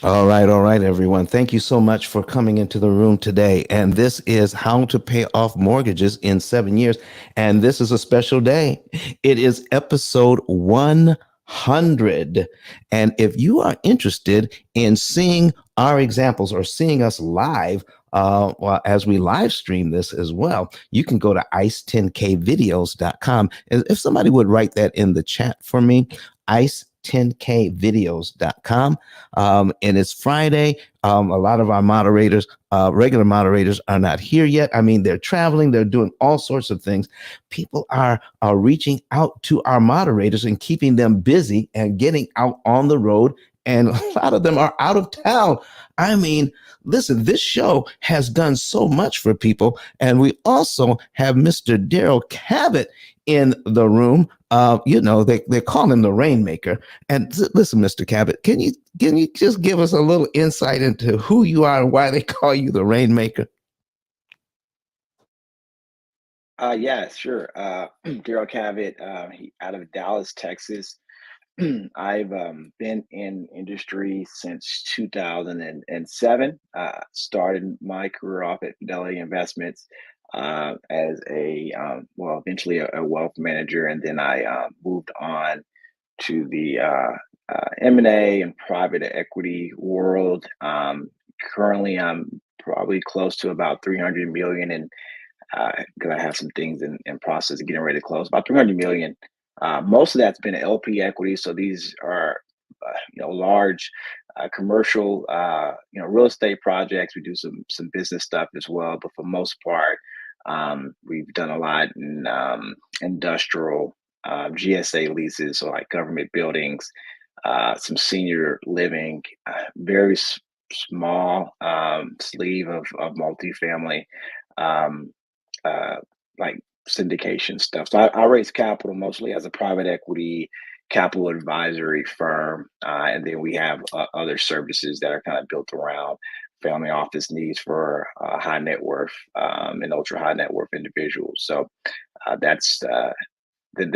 All right, everyone. Thank you so much for coming into the room today. And this is how to pay off mortgages in 7 years. And this is a special day. It is episode 100. And if you are interested in seeing our examples or seeing us live, well, as we live stream this as well, you can go to ice10kvideos.com. If somebody would write that in the chat for me, ice10kvideos.com. And it's Friday. A lot of our moderators, regular moderators, are not here yet. I mean, they're traveling, they're doing all sorts of things. People are reaching out to our moderators and keeping them busy and getting out on the road. And a lot of them are out of town. I mean, listen, this show has done so much for people. And we also have Mr. Daryl Cabot in the room. They call him the Rainmaker. And listen, Mr. Cabot, can you just give us a little insight into who you are and why they call you the Rainmaker? Yeah, sure. Daryl Cavett, out of Dallas, Texas. I've been in industry since 2007. Started my career off at Fidelity Investments as eventually a wealth manager, and then I moved on to the M&A and private equity world. Currently, I'm probably close to about 300 million in because I have some things in process of getting ready to close. About 300 million. Most of that's been LP equity. So these are, large commercial, real estate projects. We do some business stuff as well, but for most part, we've done a lot in industrial GSA leases, so like government buildings, some senior living, very small sleeve of multifamily. Um, uh, like syndication stuff. So I raise capital mostly as a private equity capital advisory firm, and then we have other services that are kind of built around family office needs for high net worth and ultra high net worth individuals. So that's the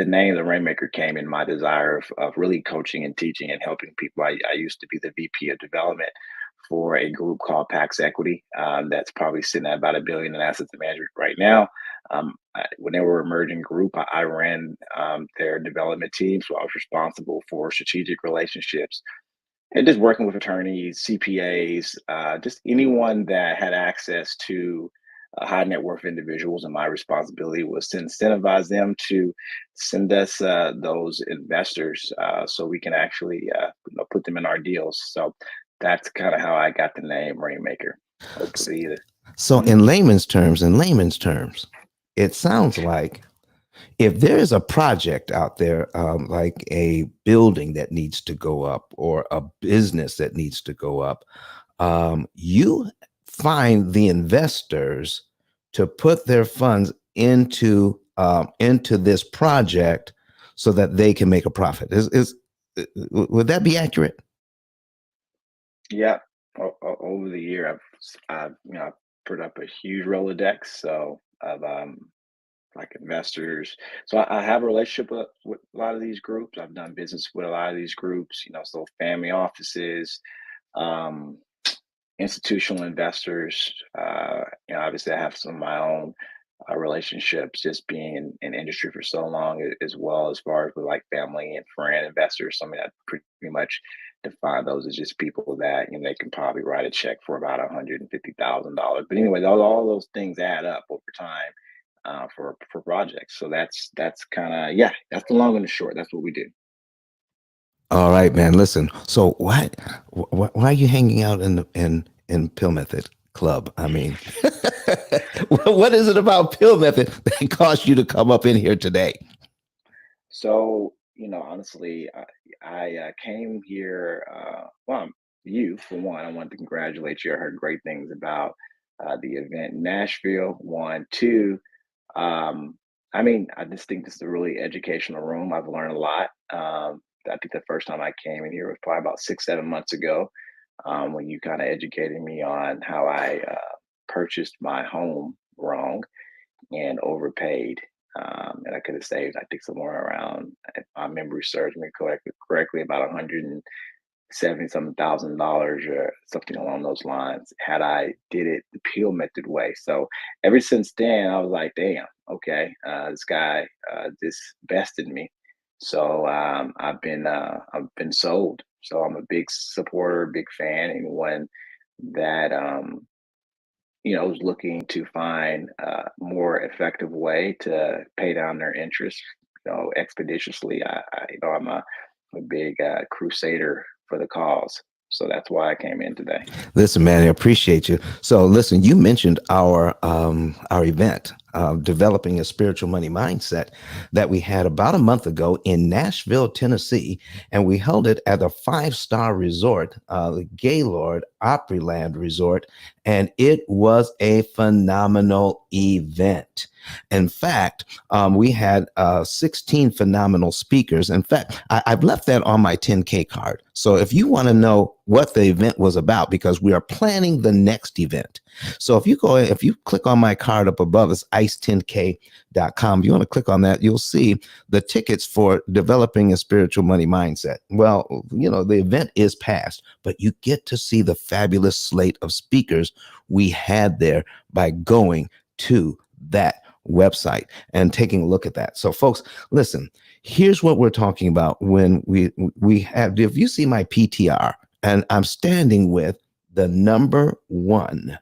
name the Rainmaker came in my desire of really coaching and teaching and helping people. I used to be the VP of development for a group called Pax Equity. That's probably sitting at about 1 billion in assets management right now. When they were an emerging group, I ran their development team, so I was responsible for strategic relationships and just working with attorneys, CPAs, just anyone that had access to high net worth individuals. And my responsibility was to incentivize them to send us those investors so we can actually put them in our deals. So that's kind of how I got the name Rainmaker. Hopefully, So, mhm. in layman's terms, it sounds like if there is a project out there, like a building that needs to go up or a business that needs to go up, you find the investors to put their funds into this project so that they can make a profit. Would that be accurate? Yeah. Over the year, I've put up a huge Rolodex. So of like investors. So I have a relationship with a lot of these groups. I've done business with a lot of these groups, so family offices, um, institutional investors. Obviously, I have some of my own relationships just being in industry for so long, as well as far as with like family and friend investors. So, I mean, I pretty much define those as just people that they can probably write a check for about $150,000. But anyway, all those things add up over time for projects. So that's kind of, yeah, that's the long and the short. That's what we do. All right, man. Listen. So why are you hanging out in Pill Method Club? I mean, what is it about Pill Method that caused you to come up in here today? So, honestly, I came here. You for one, I wanted to congratulate you. I heard great things about the event in Nashville. One, two. Um, I mean, I just think this is a really educational room. I've learned a lot. I think the first time I came in here was probably about 6, 7 months ago, when you kind of educated me on how I purchased my home wrong and overpaid. And I could have saved, I think, somewhere around, if my memory serves me correctly, about 70 some $1,000 or something along those lines had I did it the P.I.L.L method way. So ever since then, I was like, damn, okay, this guy just bested me. So I've been sold. So I'm a big supporter, big fan. Anyone that was looking to find a more effective way to pay down their interest, expeditiously. I'm a big crusader for the cause. So that's why I came in today. Listen, man, I appreciate you. So, listen, you mentioned our event, developing a spiritual money mindset, that we had about a month ago in Nashville, Tennessee, and we held it at a five-star resort, the Gaylord Opryland Resort, and it was a phenomenal event. In fact, we had 16 phenomenal speakers. In fact, I've left that on my 10K card. So if you want to know what the event was about, because we are planning the next event. So if you click on my card up above, it's ice10k.com. If you want to click on that, you'll see the tickets for developing a spiritual money mindset. Well, the event is past, but you get to see the fabulous slate of speakers we had there by going to that website and taking a look at that. So folks, listen, here's what we're talking about when we have, if you see my PTR, and I'm standing with the number one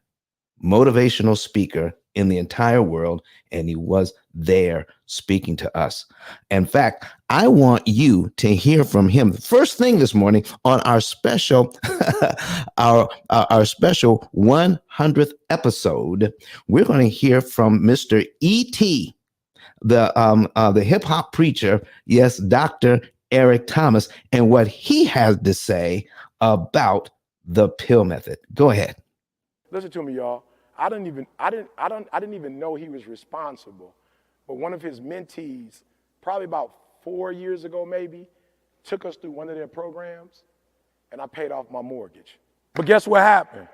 motivational speaker in the entire world, and he was there speaking to us. In fact, I want you to hear from him first thing this morning on our special our special 100th episode. We're going to hear from Mr. E.T., the hip hop preacher, yes, Dr. Eric Thomas, and what he has to say about the P.I.L.L method. Go ahead. Listen to me, y'all. I didn't even know he was responsible. But one of his mentees, probably about 4 years ago, maybe, took us through one of their programs, and I paid off my mortgage. But guess what happened?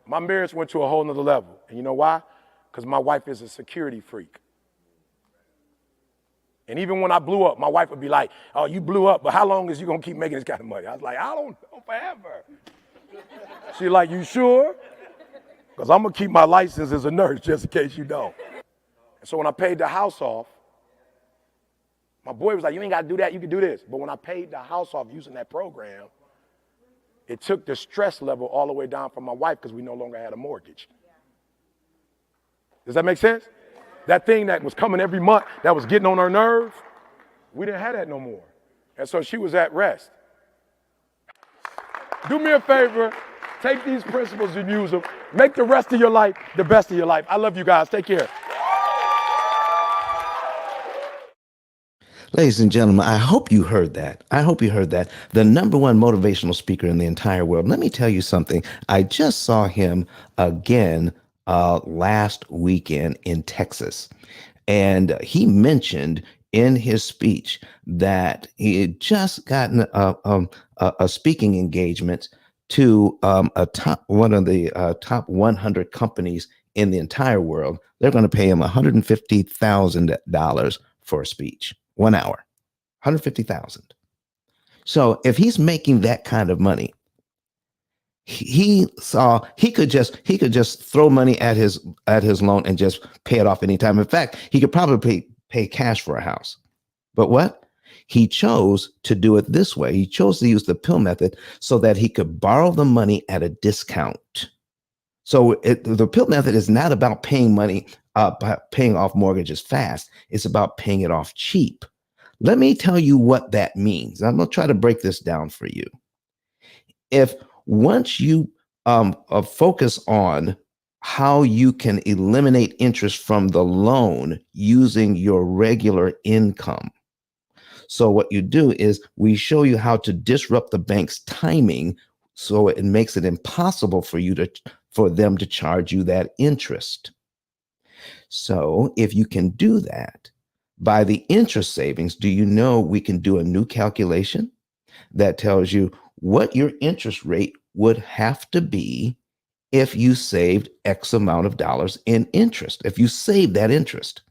My marriage went to a whole nother level. And you know why? Because my wife is a security freak. And even when I blew up, my wife would be like, oh, you blew up, but how long is you gonna keep making this kind of money? I was like, I don't know, forever. She's like, you sure? Because I'm gonna keep my license as a nurse just in case you don't. And so when I paid the house off, my boy was like, you ain't gotta do that, you can do this. But when I paid the house off using that program, it took the stress level all the way down from my wife because we no longer had a mortgage. Does that make sense? That thing that was coming every month, that was getting on her nerves, we didn't have that no more. And so she was at rest. Do me a favor, take these principles and use them. Make the rest of your life the best of your life. I love you guys. Take care. Ladies and gentlemen, I hope you heard that. I hope you heard that. The number one motivational speaker in the entire world. Let me tell you something. I just saw him again last weekend in Texas. And he mentioned in his speech that he had just gotten a speaking engagement to one of the top 100 companies in the entire world. They're going to pay him $150,000 for a speech, 1 hour, 150,000. So if he's making that kind of money, he could just throw money at his loan and just pay it off anytime. In fact, he could probably pay cash for a house. But what? He chose to do it this way. He chose to use the P.I.L.L method so that he could borrow the money at a discount. So the P.I.L.L method is not about paying money, paying off mortgages fast. It's about paying it off cheap. Let me tell you what that means. I'm going to try to break this down for you. If once you focus on how you can eliminate interest from the loan using your regular income. So what you do is we show you how to disrupt the bank's timing so it makes it impossible for them to charge you that interest. So if you can do that by the interest savings, do you know we can do a new calculation that tells you what your interest rate would have to be if you saved X amount of dollars in interest, if you save that interest?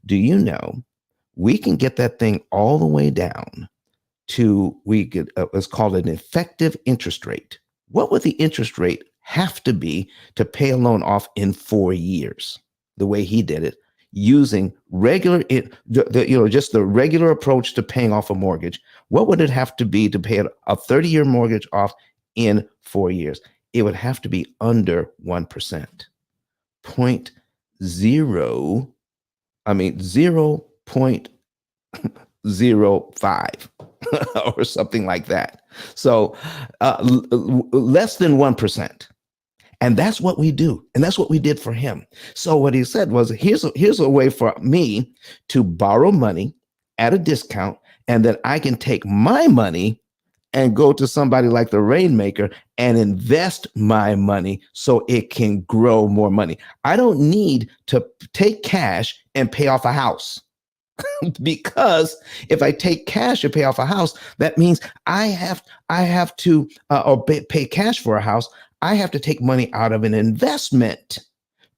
Do you know we can get that thing all the way down to we could it's called an effective interest rate. What would the interest rate have to be to pay a loan off in 4 years? The way he did it, using just the regular approach to paying off a mortgage. What would it have to be to pay a 30-year mortgage off in 4 years? It would have to be under 1%. Point zero, I mean 0.05 or something like that. So less than 1%. And that's what we do. And that's what we did for him. So what he said was, here's a way for me to borrow money at a discount, and then I can take my money and go to somebody like the Rainmaker and invest my money so it can grow more money. I don't need to take cash and pay off a house. Because if I take cash and pay off a house, that means I have to pay cash for a house. I have to take money out of an investment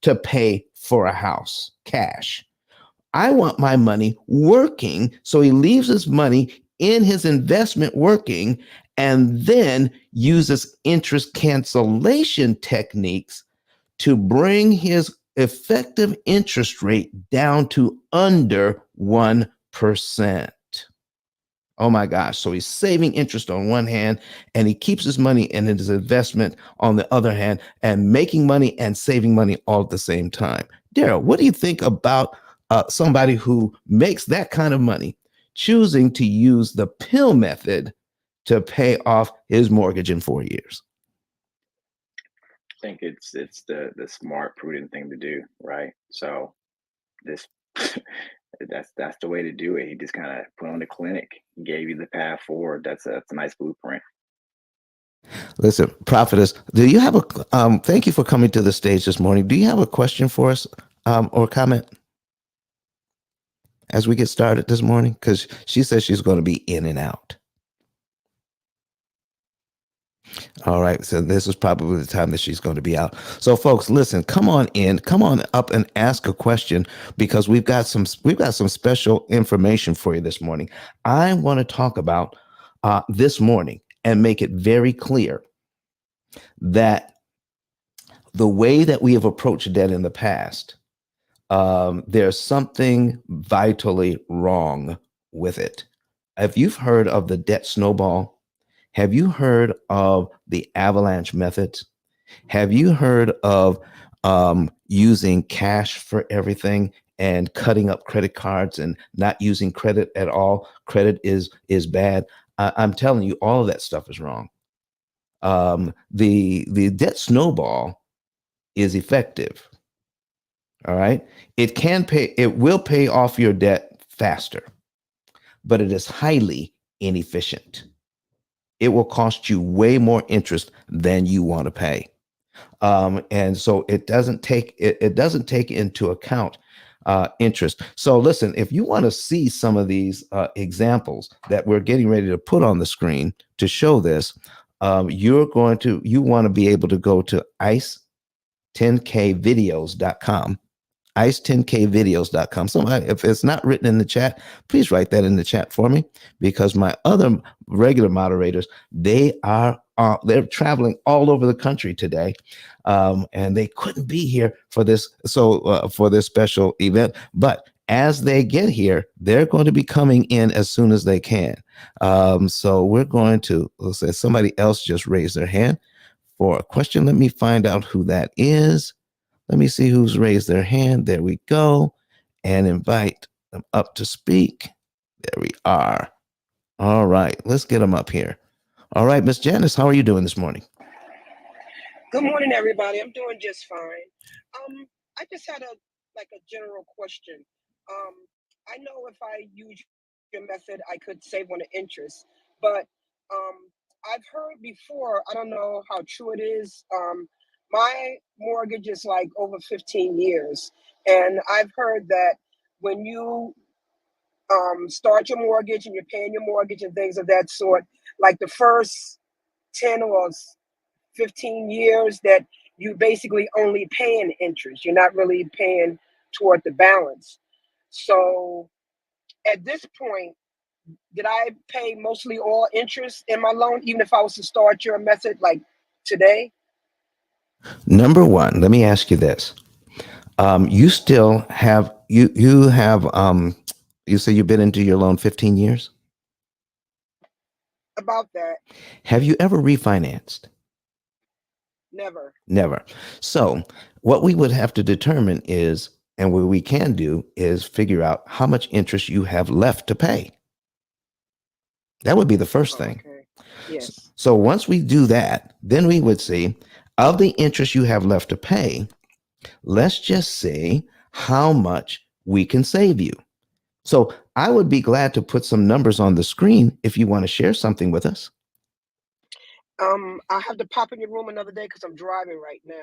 to pay for a house, cash. I want my money working, so he leaves his money in his investment working, and then uses interest cancellation techniques to bring his effective interest rate down to under 1%. Oh my gosh. So he's saving interest on one hand, and he keeps his money in his investment on the other hand, and making money and saving money all at the same time. Daryl, what do you think about somebody who makes that kind of money, choosing to use the P.I.L.L method to pay off his mortgage in 4 years? I think it's the smart, prudent thing to do, right? So this that's the way to do it. He just kind of put on the clinic, gave you the path forward. That's a nice blueprint. Listen, prophetess, do you have thank you for coming to the stage this morning. Do you have a question for us or comment as we get started this morning? Because she says she's going to be in and out. All right, so this is probably the time that she's going to be out. So, folks, listen, come on up and ask a question, because we've got some special information for you this morning. I want to talk about this morning and make it very clear that the way that we have approached debt in the past, there's something vitally wrong with it. If you've heard of the debt snowball, have you heard of the avalanche methods? Have you heard of using cash for everything and cutting up credit cards and not using credit at all? Credit is bad. I'm telling you, all of that stuff is wrong. The debt snowball is effective. All right. It will pay off your debt faster, but it is highly inefficient. It will cost you way more interest than you want to pay. And so it doesn't take into account interest. So listen, if you want to see some of these examples that we're getting ready to put on the screen to show this, you want to be able to go to ice10kvideos.com. ice10kvideos.com. Somebody, if it's not written in the chat, please write that in the chat for me, because my other regular moderators, they're traveling all over the country today, and they couldn't be here for this. So for this special event, but as they get here, they're going to be coming in as soon as they can. So we're going to, let's say somebody else just raised their hand for a question. Let me find out who that is. Let me see who's raised their hand. There we go. And invite them up to speak. There we are. All right. Let's get them up here. All right, Miss Janice, how are you doing this morning? Good morning, everybody. I'm doing just fine. I just had a general question. I know if I use your method, I could save on the interest, but I've heard before, I don't know how true it is. My mortgage is like over 15 years, and I've heard that when you start your mortgage and you're paying your mortgage and things of that sort, like the first 10 or 15 years, that you basically only paying interest. You're not really paying toward the balance. So at this point, did I pay mostly all interest in my loan, even if I was to start your method like today? Number one, let me ask you this. You still have you say you've been into your loan 15 years? About that, Have you ever refinanced? never. Never. So what we would have to determine is, and what we can do is figure out how much interest you have left to pay. That would be the first thing. Okay. Yes. So once we do that, then we would see of the interest you have left to pay, let's just see how much we can save you. So I would be glad to put some numbers on the screen if you want to share something with us. I have to pop in your room another day because I'm driving right now.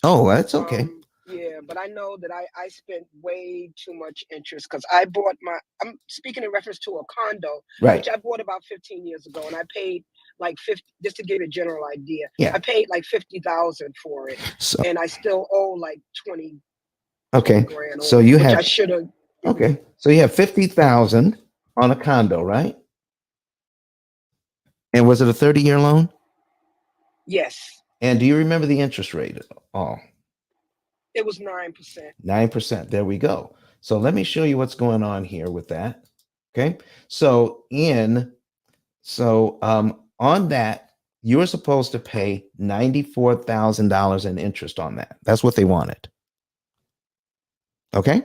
Oh, that's okay. Yeah, but I know that I spent way too much interest because I bought I'm speaking in reference to a condo, Right. which I bought about 15 years ago, and I paid like 50, just to give you a general idea. Yeah. I paid like 50,000 for it, So, and I still owe like 20 okay. grand So on it, you which I have, should have. okay. So you have 50,000 on a condo, right? And was it a 30-year loan? Yes, And do you remember the interest rate at all? it was 9%. 9%. There we go. So let me show you what's going on here with that. Okay. So on that, you're supposed to pay $94,000 in interest on that. That's what they wanted. Okay.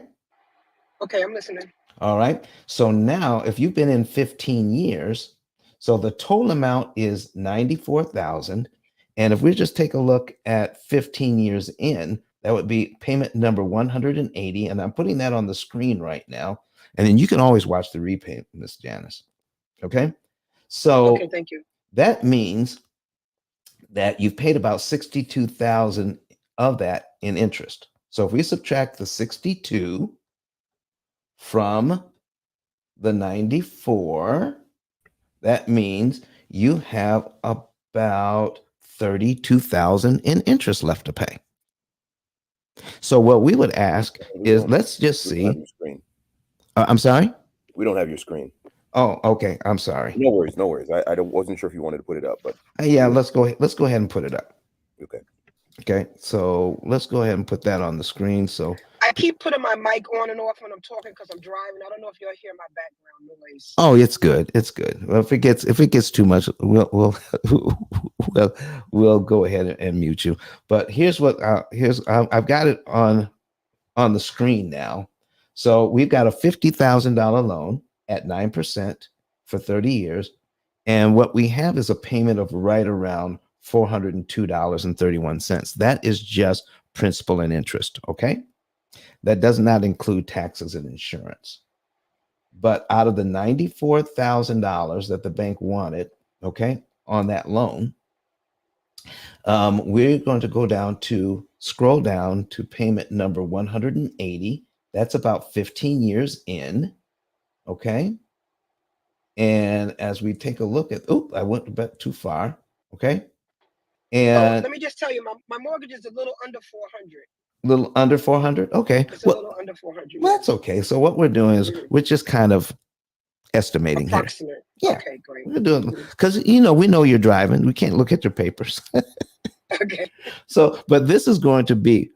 Okay, I'm listening. All right. So now if you've been in 15 years, so the total amount is 94,000. And if we just take a look at 15 years in, that would be payment number 180. And I'm putting that on the screen right now. And then you can always watch the repayment, Miss Janice. Okay. So Okay, thank you. that means that you've paid about 62,000 of that in interest. So if we subtract the 62 from the 94, that means you have about 32,000 in interest left to pay. So what we would ask is, let's just see. Your screen. I'm sorry? We don't have your screen. Oh, okay. I'm sorry. No worries. No worries. I wasn't sure if you wanted to put it up, but yeah, let's go ahead and put it up. okay. Okay. So let's go ahead and put that on the screen. So I keep putting my mic on and off when I'm talking because I'm driving. I don't know if you'll hear my background noise. oh, it's good. It's good. Well, if it gets too much, we'll go ahead and mute you. But here's what I've got it on the screen now. So we've got a $50,000 loan at 9% for 30 years. And what we have is a payment of right around $402.31. That is just principal and interest. Okay. That does not include taxes and insurance. But out of the $94,000 that the bank wanted, okay, on that loan, we're going to scroll down to payment number 180. That's about 15 years in. Okay. And as we take a look at, I went a bit too far. Okay. And let me just tell you, my mortgage is a little under 400. Little under 400. Okay. It's a little under 400. Well, that's okay. So what we're doing is we're just kind of estimating approximate. Here. Yeah. Okay, great. We're doing because we know you're driving. We can't look at your papers. Okay. So, but this is going to be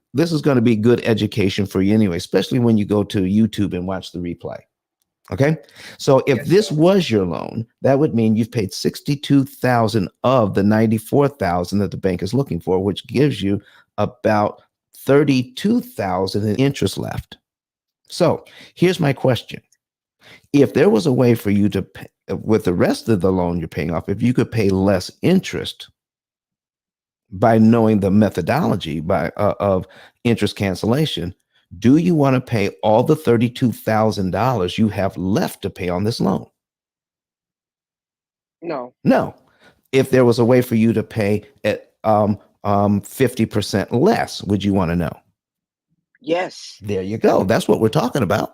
good education for you anyway, especially when you go to YouTube and watch the replay. Okay. So if this was your loan, that would mean you've paid 62,000 of the 94,000 that the bank is looking for, which gives you about 32,000 in interest left. So here's my question. If there was a way for you to pay, with the rest of the loan you're paying off, if you could pay less interest by knowing the methodology of interest cancellation, do you want to pay all the $32,000 you have left to pay on this loan? No. No. If there was a way for you to pay at 50% less, would you want to know? Yes. There you go. That's what we're talking about.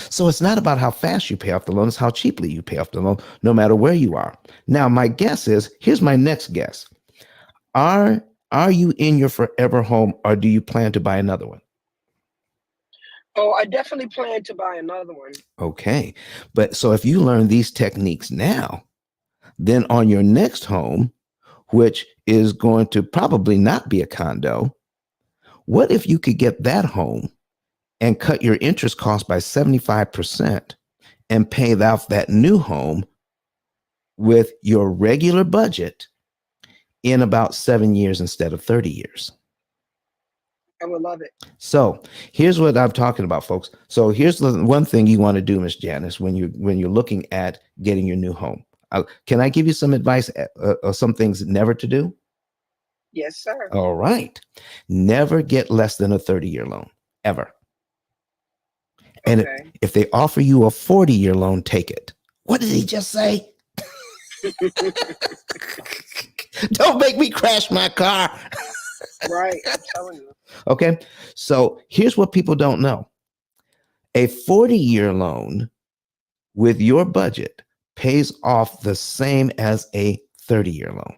So it's not about how fast you pay off the loan, it's how cheaply you pay off the loan, no matter where you are. Now, my guess is, here's my next guess. Are you in your forever home, or do you plan to buy another one? Oh, I definitely plan to buy another one. Okay. But so if you learn these techniques now, then on your next home, which is going to probably not be a condo, what if you could get that home and cut your interest cost by 75% and pay off that new home with your regular budget in about 7 years instead of 30 years? I would love it. So here's what I'm talking about, folks. So here's the one thing you want to do, Miss Janice, when you're looking at getting your new home. Can I give you some advice or some things never to do? Yes, sir. All right. Never get less than a 30-year loan, ever. And Okay. if they offer you a 40-year loan, take it. What did he just say? Don't make me crash my car. Right. I'm telling you. Okay. So here's what people don't know. A 40-year loan with your budget pays off the same as a 30-year loan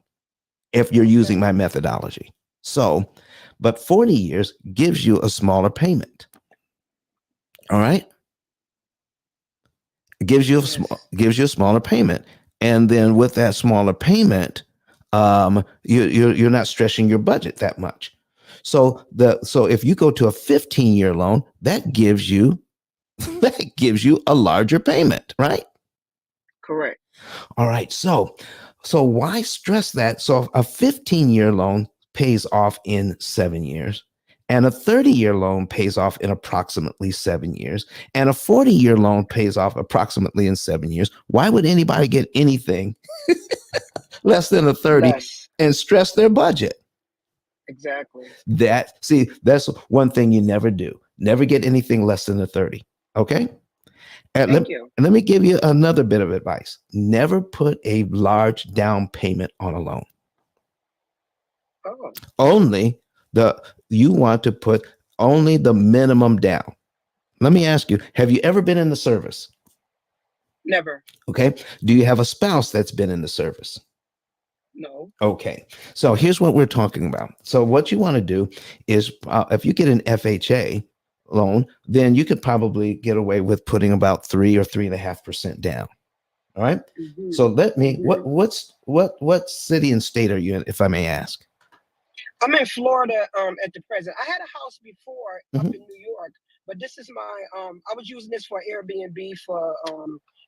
if you're using my methodology. So, but 40 years gives you a smaller payment. All right. It gives you a smaller payment. And then with that smaller payment, you're not stretching your budget that much. So if you go to a 15-year loan, that gives you a larger payment, right? Correct. All right. So why stress that? So a 15-year loan pays off in 7 years, and a 30-year loan pays off in approximately 7 years, and a 40-year loan pays off approximately in 7 years. Why would anybody get anything less than a 30 and stress their budget? Exactly. That's one thing you never do. Never get anything less than a 30. Okay. Thank you. And let me give you another bit of advice. Never put a large down payment on a loan. Oh. Only you want to put only the minimum down. Let me ask you, have you ever been in the service? Never. Okay. Do you have a spouse that's been in the service? No. Okay. So here's what we're talking about. So what you want to do is if you get an FHA loan, then you could probably get away with putting about 3 or 3.5% down. All right. Mm-hmm. So what city and state are you in, if I may ask? I'm in Florida at the present. I had a house before up in New York, but this is my I was using this for Airbnb for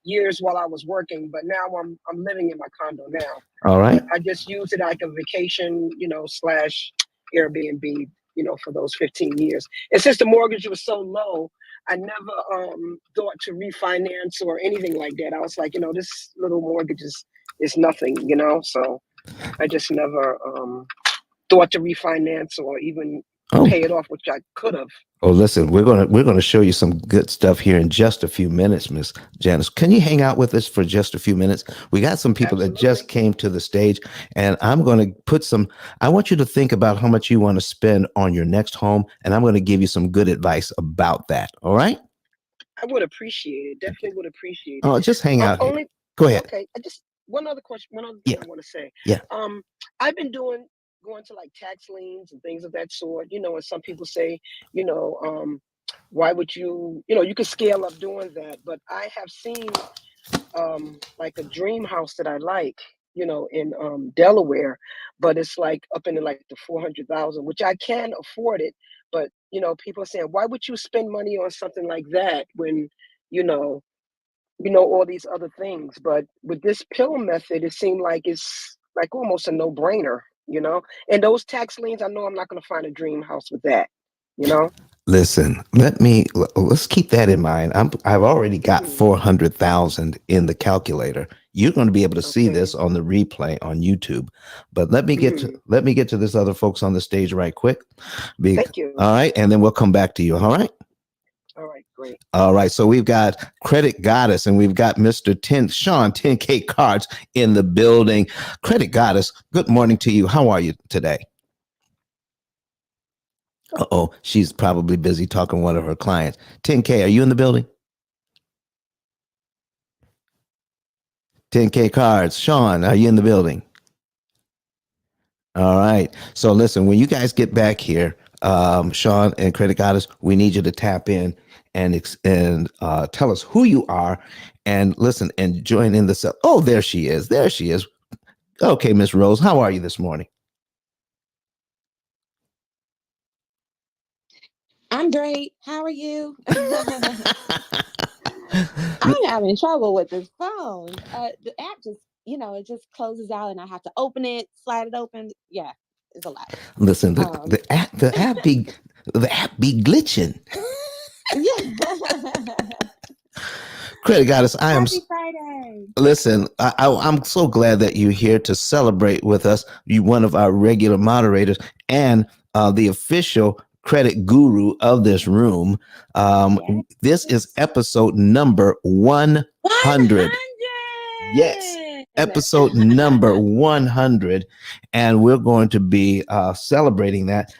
years while I was working, but now I'm living in my condo now. All right. But I just use it like a vacation, slash Airbnb, for those 15 years. And since the mortgage was so low, I never thought to refinance or anything like that. I was like, this little mortgage is nothing, so I just never thought to refinance or even pay it off, which I could have. Oh, listen, we're gonna show you some good stuff here in just a few minutes, Miss Janice. Can you hang out with us for just a few minutes? We got some people that just came to the stage, and I'm going to put I want you to think about how much you want to spend on your next home, and I'm going to give you some good advice about that. All right? I would appreciate it. Definitely would appreciate it. Oh, just hang out here. Go ahead. Okay. One other question. One other thing I want to say. Yeah. I've been going to like tax liens and things of that sort, and some people say, why would you can scale up doing that. But I have seen like a dream house that I like, in Delaware, but it's like up in like the 400,000, which I can afford it. But, people are saying, why would you spend money on something like that when, all these other things? But with this P.I.L.L method, it seemed like it's like almost a no-brainer, and those tax liens, I know I'm not going to find a dream house with that, Listen, let's keep that in mind. I've already got 400,000 in the calculator. You're going to be able to see this on the replay on YouTube. But let me get to this other folks on the stage right quick. Thank you. All right, and then we'll come back to you. All right. All right, great. All right, so we've got Credit Goddess and we've got Mr. Sean 10K Cards in the building. Credit Goddess, good morning to you. How are you today? Uh-oh, she's probably busy talking to one of her clients. 10K, are you in the building? 10K Cards. Sean, are you in the building? All right. So listen, when you guys get back here, Sean and Credit Goddess, we need you to tap in and tell us who you are and listen and join in the cell. Oh, there she is. There she is. Okay, Miss Rose, how are you this morning? I'm great. How are you? I'm having trouble with this phone. The app just, it just closes out and I have to open it, slide it open. Yeah, it's a lot. Listen, the app be glitching. Yeah. Credit Goddess, Happy Friday. Listen, I'm so glad that you're here to celebrate with us. You one of our regular moderators and the official credit guru of this room. This is episode number 100. 100. Yes, episode number 100. And we're going to be celebrating that.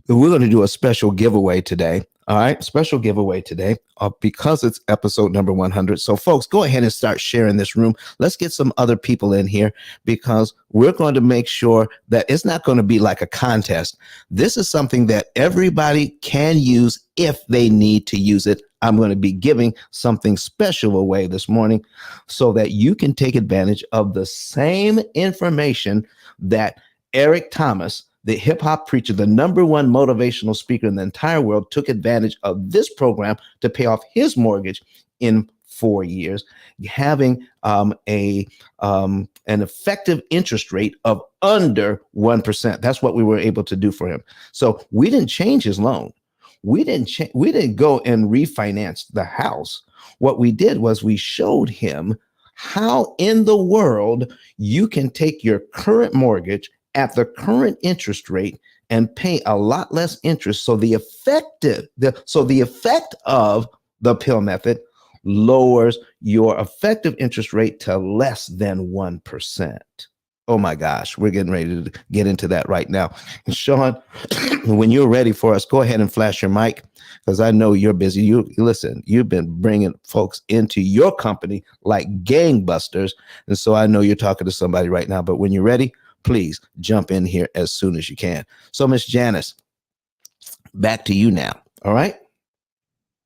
We're going to do a special giveaway today. All right, special giveaway today because it's episode number 100. So, folks, go ahead and start sharing this room. Let's get some other people in here because we're going to make sure that it's not going to be like a contest. This is something that everybody can use if they need to use it. I'm going to be giving something special away this morning so that you can take advantage of the same information that Eric Thomas, the hip hop preacher, the number one motivational speaker in the entire world, took advantage of this program to pay off his mortgage in 4 years, having an effective interest rate of under 1%. That's what we were able to do for him. So we didn't change his loan. We didn't go and refinance the house. What we did was we showed him how in the world you can take your current mortgage at the current interest rate and pay a lot less interest. So the effect of the P.I.L.L method lowers your effective interest rate to less than 1%. Oh my gosh, we're getting ready to get into that right now. And Sean, when you're ready for us, go ahead and flash your mic because I know you're busy. You've been bringing folks into your company like gangbusters. And so I know you're talking to somebody right now, but when you're ready, please jump in here as soon as you can. So Miss Janice, back to you now. All right.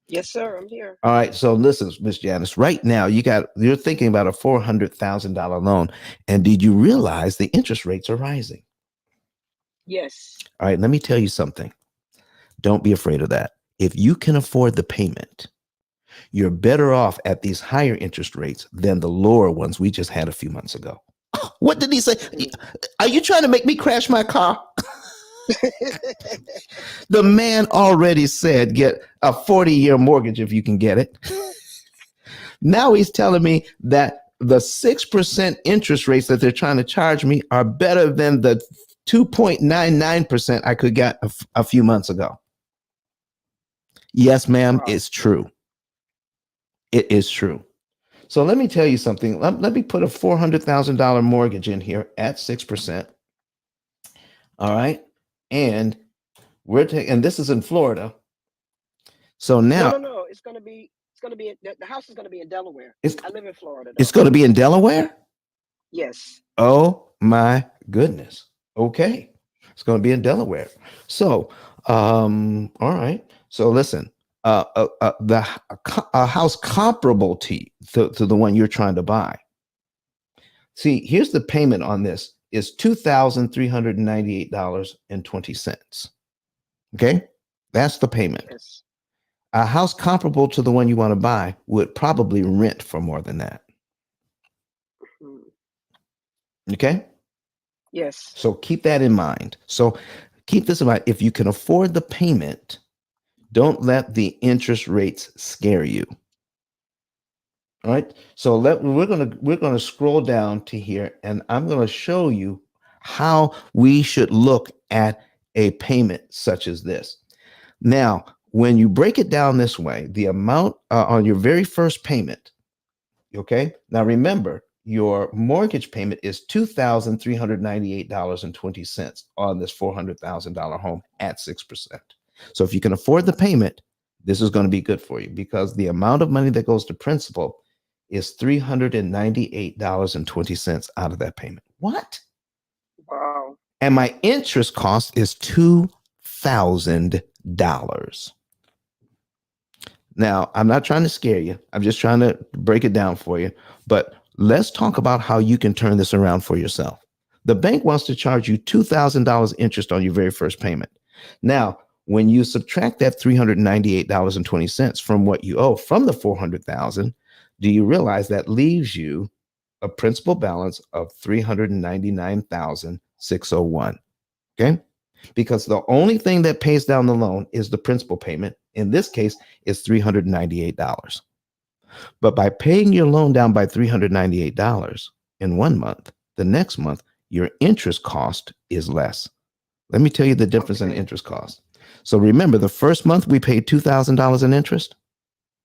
Yes, sir. I'm here. All right. So listen, Miss Janice, right now you're thinking about a $400,000 loan. And did you realize the interest rates are rising? Yes. All right. Let me tell you something. Don't be afraid of that. If you can afford the payment, you're better off at these higher interest rates than the lower ones we just had a few months ago. What did he say? Are you trying to make me crash my car? The man already said get a 40-year mortgage if you can get it. Now he's telling me that the 6% interest rates that they're trying to charge me are better than the 2.99% I could get a few months ago. Yes, ma'am, wow. It's true. It is true. So let me tell you something. Let me put a $400,000 mortgage in here at 6%. All right. And and this is in Florida. So now. No. It's going to be the house is going to be in Delaware. I live in Florida. Though. It's going to be in Delaware? Yes. Oh my goodness. Okay. It's going to be in Delaware. So, all right. So listen, a house comparable to the one you're trying to buy. See, here's the payment on this is $2,398.20. Okay, that's the payment. Yes. A house comparable to the one you want to buy would probably rent for more than that. Okay. Yes. So keep that in mind. So keep this in mind. If you can afford the payment, don't let the interest rates scare you. All right. So we're gonna scroll down to here, and I'm gonna show you how we should look at a payment such as this. Now, when you break it down this way, the amount on your very first payment. Okay. Now remember, your mortgage payment is $2,398.20 on this $400,000 home at 6%. So if you can afford the payment, this is going to be good for you because the amount of money that goes to principal is $398.20 out of that payment. What? Wow. And my interest cost is $250. $300,000. Now, I'm not trying to scare you. I'm just trying to break it down for you. But let's talk about how you can turn this around for yourself. The bank wants to charge you $2,000 interest on your very first payment. Now, when you subtract that $398.20 from what you owe from the $400,000, do you realize that leaves you a principal balance of $399,601? Okay. Because the only thing that pays down the loan is the principal payment. In this case, is $398. But by paying your loan down by $398 in 1 month, the next month, your interest cost is less. Let me tell you the difference in interest cost. So remember, the first month we paid $2,000 in interest.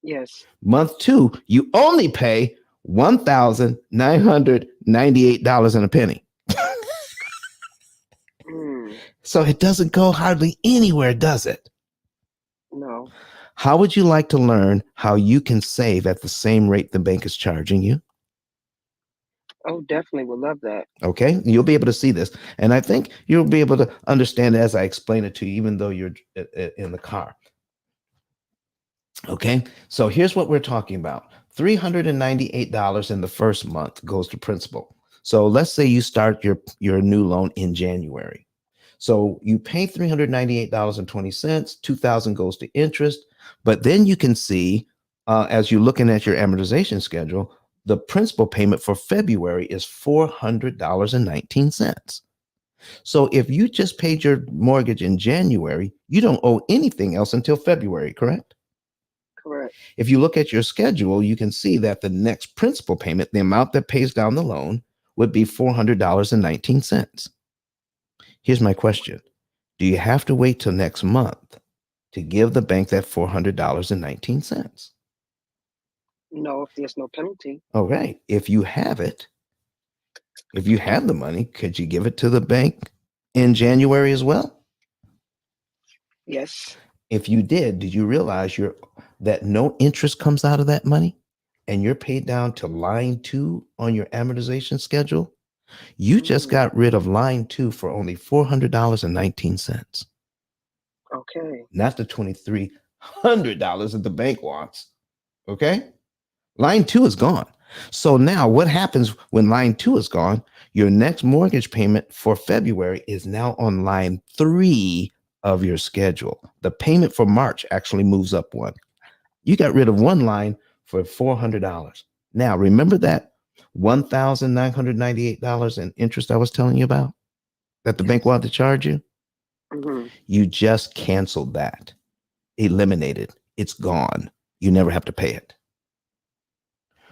Yes. Month 2, you only pay $1,998 and a penny. So it doesn't go hardly anywhere, does it? No. How would you like to learn how you can save at the same rate the bank is charging you? Oh, definitely would love that. Okay, you'll be able to see this. And I think you'll be able to understand it as I explain it to you, even though you're in the car. Okay, so here's what we're talking about. $398 in the first month goes to principal. So let's say you start your new loan in January. So you pay $398.20, $2,000 goes to interest, but then you can see as you're looking at your amortization schedule, the principal payment for February is $400.19. So if you just paid your mortgage in January, you don't owe anything else until February, correct? Correct. If you look at your schedule, you can see that the next principal payment, the amount that pays down the loan, would be $400.19. Here's my question. Do you have to wait till next month to give the bank that $400.19? No, if there's no penalty. All right. If you have it, if you have the money, could you give it to the bank in January as well? Yes. If you did you realize that no interest comes out of that money and you're paid down to line 2 on your amortization schedule? You just got rid of line 2 for only $400.19. Okay. Not the $2,300 that the bank wants. Okay? Line 2 is gone. So now what happens when line 2 is gone? Your next mortgage payment for February is now on line 3 of your schedule. The payment for March actually moves up one. You got rid of one line for $400. Now, remember that $1,998 in interest I was telling you about that the bank wanted to charge you? You just canceled that. Eliminated. It's gone. You never have to pay it.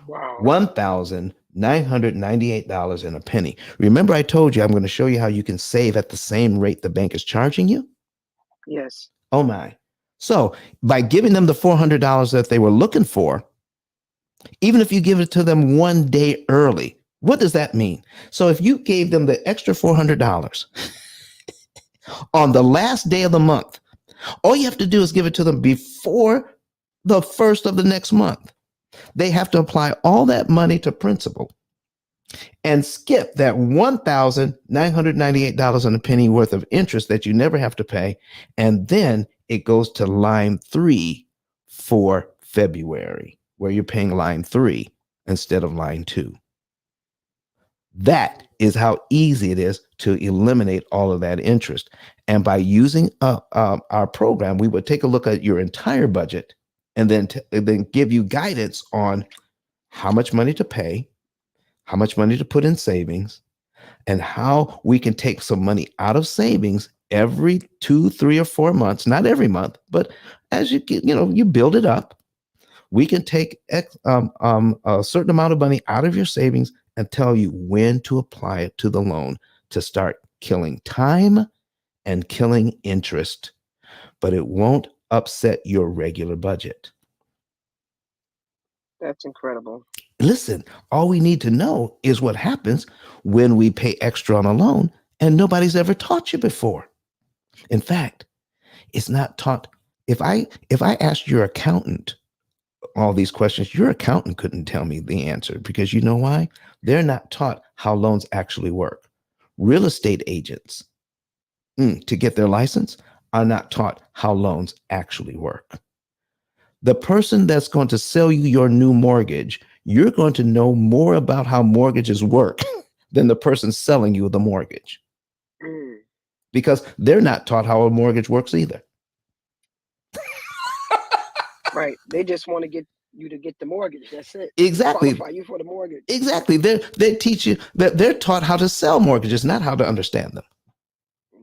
Wow. $1,998 and a penny. Remember I told you I'm going to show you how you can save at the same rate the bank is charging you? Yes. Oh my. So by giving them the $400 that they were looking for, even if you give it to them 1 day early, what does that mean? So if you gave them the extra $400 on the last day of the month, all you have to do is give it to them before the first of the next month. They have to apply all that money to principal and skip that $1,998 and a penny worth of interest that you never have to pay. And then it goes to line 3 for February, where you're paying line 3 instead of line 2. That is how easy it is to eliminate all of that interest. And by using our program, we would take a look at your entire budget and then give you guidance on how much money to pay, how much money to put in savings, and how we can take some money out of savings every 2, 3, or 4 months, not every month, but as you get, you build it up, we can take a certain amount of money out of your savings and tell you when to apply it to the loan to start killing time and killing interest, but it won't upset your regular budget. That's incredible. Listen, all we need to know is what happens when we pay extra on a loan and nobody's ever taught you before. In fact, it's not taught. If I asked your accountant all these questions, your accountant couldn't tell me the answer, because you know why? They're not taught how loans actually work. Real estate agents, to get their license, are not taught how loans actually work. The person that's going to sell you your new mortgage, you're going to know more about how mortgages work than the person selling you the mortgage, Mm. because they're not taught how a mortgage works either. Right. They just want to get you to get the mortgage. That's it. Exactly. Qualify you for the mortgage. Exactly. They teach you that they're taught how to sell mortgages, not how to understand them.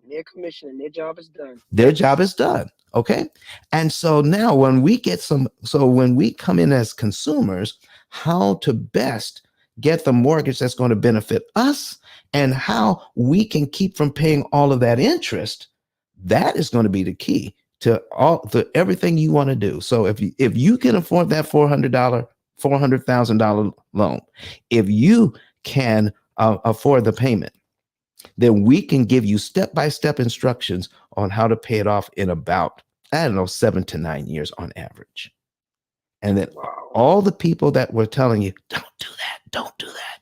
Their commission and their job is done. Their job is done. Okay. And so now when we come in as consumers, how to best get the mortgage that's going to benefit us and how we can keep from paying all of that interest, that is going to be the key to everything you want to do. So if you can afford that $400,000 loan, if you can afford the payment, then we can give you step-by-step instructions on how to pay it off in about, 7 to 9 years on average. And then all the people that were telling you, don't do that.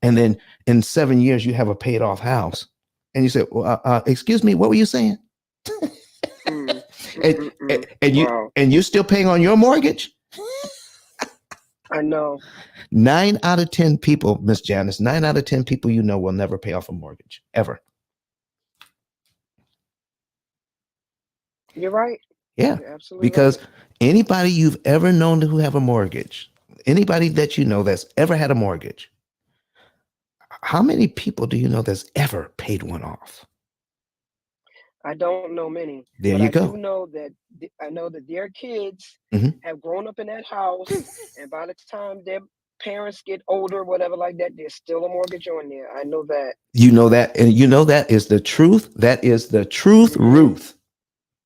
And then in 7 years, you have a paid off house. And you say, well, excuse me, what were you saying? And you're still paying on your mortgage? I know. 9 out of 10 people, Miss Janice, 9 out of 10 people will never pay off a mortgage, ever. You're right. Yeah, You're absolutely because right. anybody you've ever known who have a mortgage, anybody that you know that's ever had a mortgage, how many people do you know that's ever paid one off? I don't know many. There but you I go. do know that I know that their kids Mhm. have grown up in that house, and by the time their parents get older, whatever like that, there's still a mortgage on there. I know that. You know that, and you know that is the truth. That is the truth, Ruth.